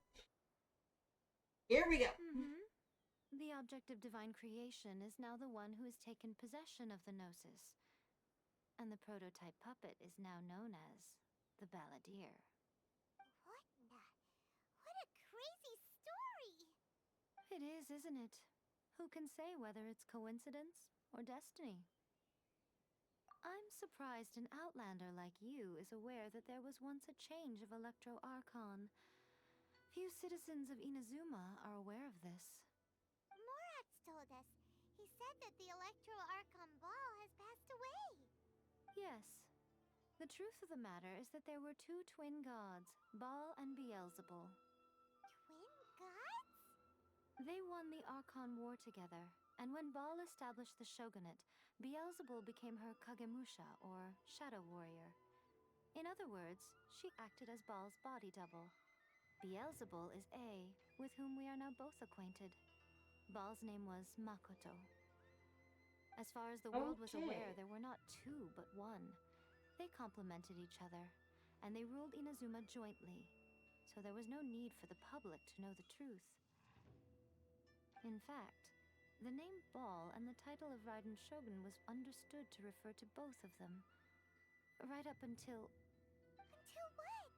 here we go. The object of divine creation is now the one who has taken possession of the Gnosis, and the prototype puppet is now known as the Balladeer. What a crazy story! It is, isn't it? Who can say whether it's coincidence or destiny? I'm surprised an outlander like you is aware that there was once a change of Electro Archon. Few citizens of Inazuma are aware of this. Morat's told us. He said that the Electro Archon Ball has passed away. Yes. The truth of the matter is that there were 2 twin gods, Baal and Beelzebul. Twin gods? They won the Archon War together, and when Baal established the shogunate, Beelzebul became her Kagemusha, or shadow warrior. In other words, she acted as Baal's body double. Beelzebul is A, with whom we are now both acquainted. Baal's name was Makoto. As far as the world was aware, there were not 2, but 1. They complemented each other, and they ruled Inazuma jointly, so there was no need for the public to know the truth. In fact, the name Baal and the title of Raiden Shogun was understood to refer to both of them. Right up until... Until what?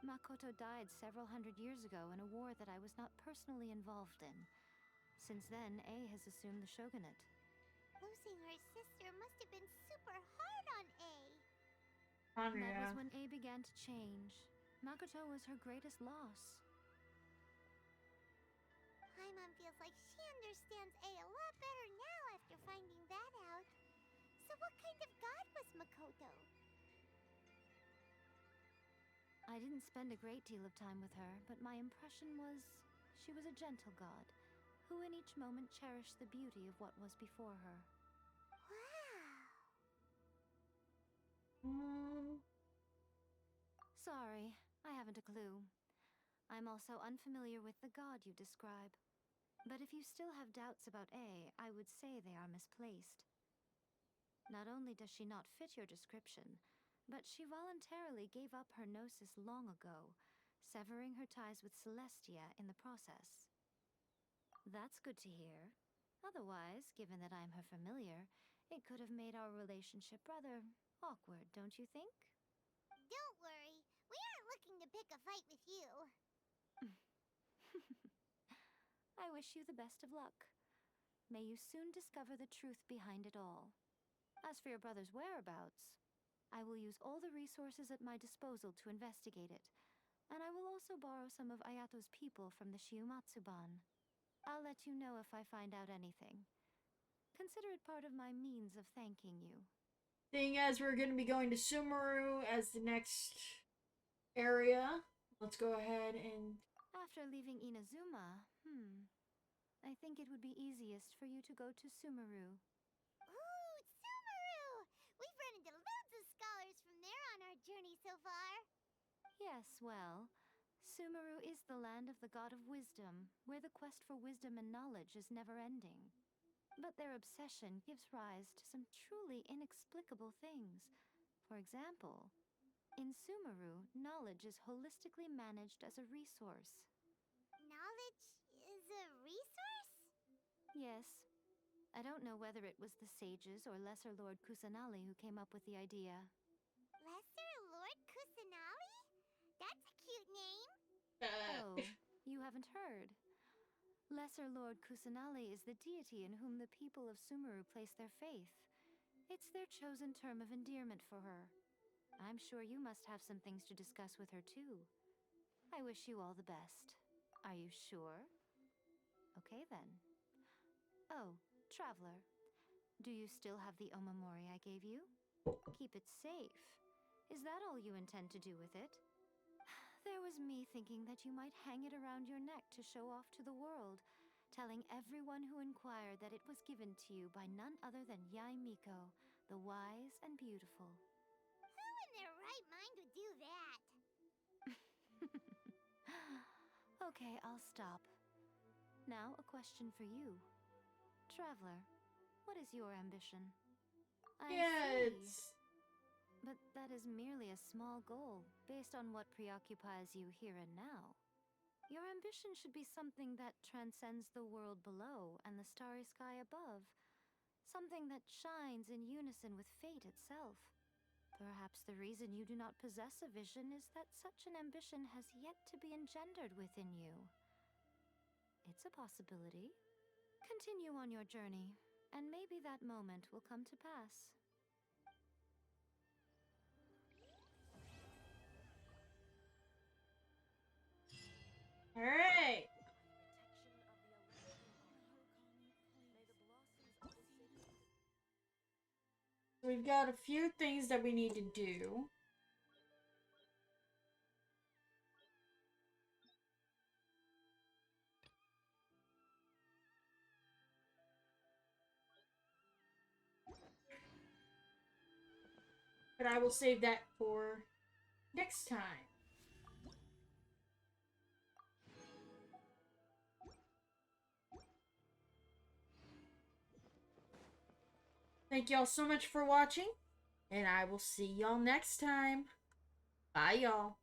Makoto died several hundred years ago in a war that I was not personally involved in. Since then, A has assumed the shogunate. Losing her sister must have been super hard on A. That was when A began to change. Makoto was her greatest loss. Paimon feels like she understands A a lot better now after finding that out. So what kind of god was Makoto? I didn't spend a great deal of time with her, but my impression was she was a gentle god, who in each moment cherished the beauty of what was before her. Wow. Sorry, I haven't a clue. I'm also unfamiliar with the god you describe. But if you still have doubts about A, I would say they are misplaced. Not only does she not fit your description, but she voluntarily gave up her gnosis long ago, severing her ties with Celestia in the process. That's good to hear. Otherwise, given that I'm her familiar, it could have made our relationship rather awkward, don't you think? Don't worry. looking to pick a fight with you. I wish you the best of luck. May you soon discover the truth behind it all. As for your brother's whereabouts, I will use all the resources at my disposal to investigate it, and I will also borrow some of Ayato's people from the Shiumatsuban. I'll let you know if I find out anything. Consider it part of my means of thanking you. Seeing as we're going to be going to Sumeru as the next area, let's go ahead and... After leaving Inazuma, I think it would be easiest for you to go to Sumeru. Ooh, Sumeru! We've run into loads of scholars from there on our journey so far. Yes, well, Sumeru is the land of the god of wisdom, where the quest for wisdom and knowledge is never-ending. But their obsession gives rise to some truly inexplicable things. For example, in Sumeru, knowledge is holistically managed as a resource. Knowledge is a resource? Yes. I don't know whether it was the sages or Lesser Lord Kusanali who came up with the idea. Lesser Lord Kusanali? That's a cute name. Oh, you haven't heard. Lesser Lord Kusanali is the deity in whom the people of Sumeru place their faith. It's their chosen term of endearment for her. I'm sure you must have some things to discuss with her too. I wish you all the best. Are you sure? Okay then. Oh, Traveler. Do you still have the Omamori I gave you? Keep it safe. Is that all you intend to do with it? There was me thinking that you might hang it around your neck to show off to the world, telling everyone who inquired that it was given to you by none other than Yae Miko, the wise and beautiful. Who in their right mind would do that? Okay, I'll stop. Now, a question for you. Traveler, what is your ambition? I see. But that is merely a small goal, based on what preoccupies you here and now. Your ambition should be something that transcends the world below and the starry sky above. Something that shines in unison with fate itself. Perhaps the reason you do not possess a vision is that such an ambition has yet to be engendered within you. It's a possibility. Continue on your journey, and maybe that moment will come to pass. All right. We've got a few things that we need to do. But I will save that for next time. Thank y'all so much for watching, and I will see y'all next time. Bye, y'all.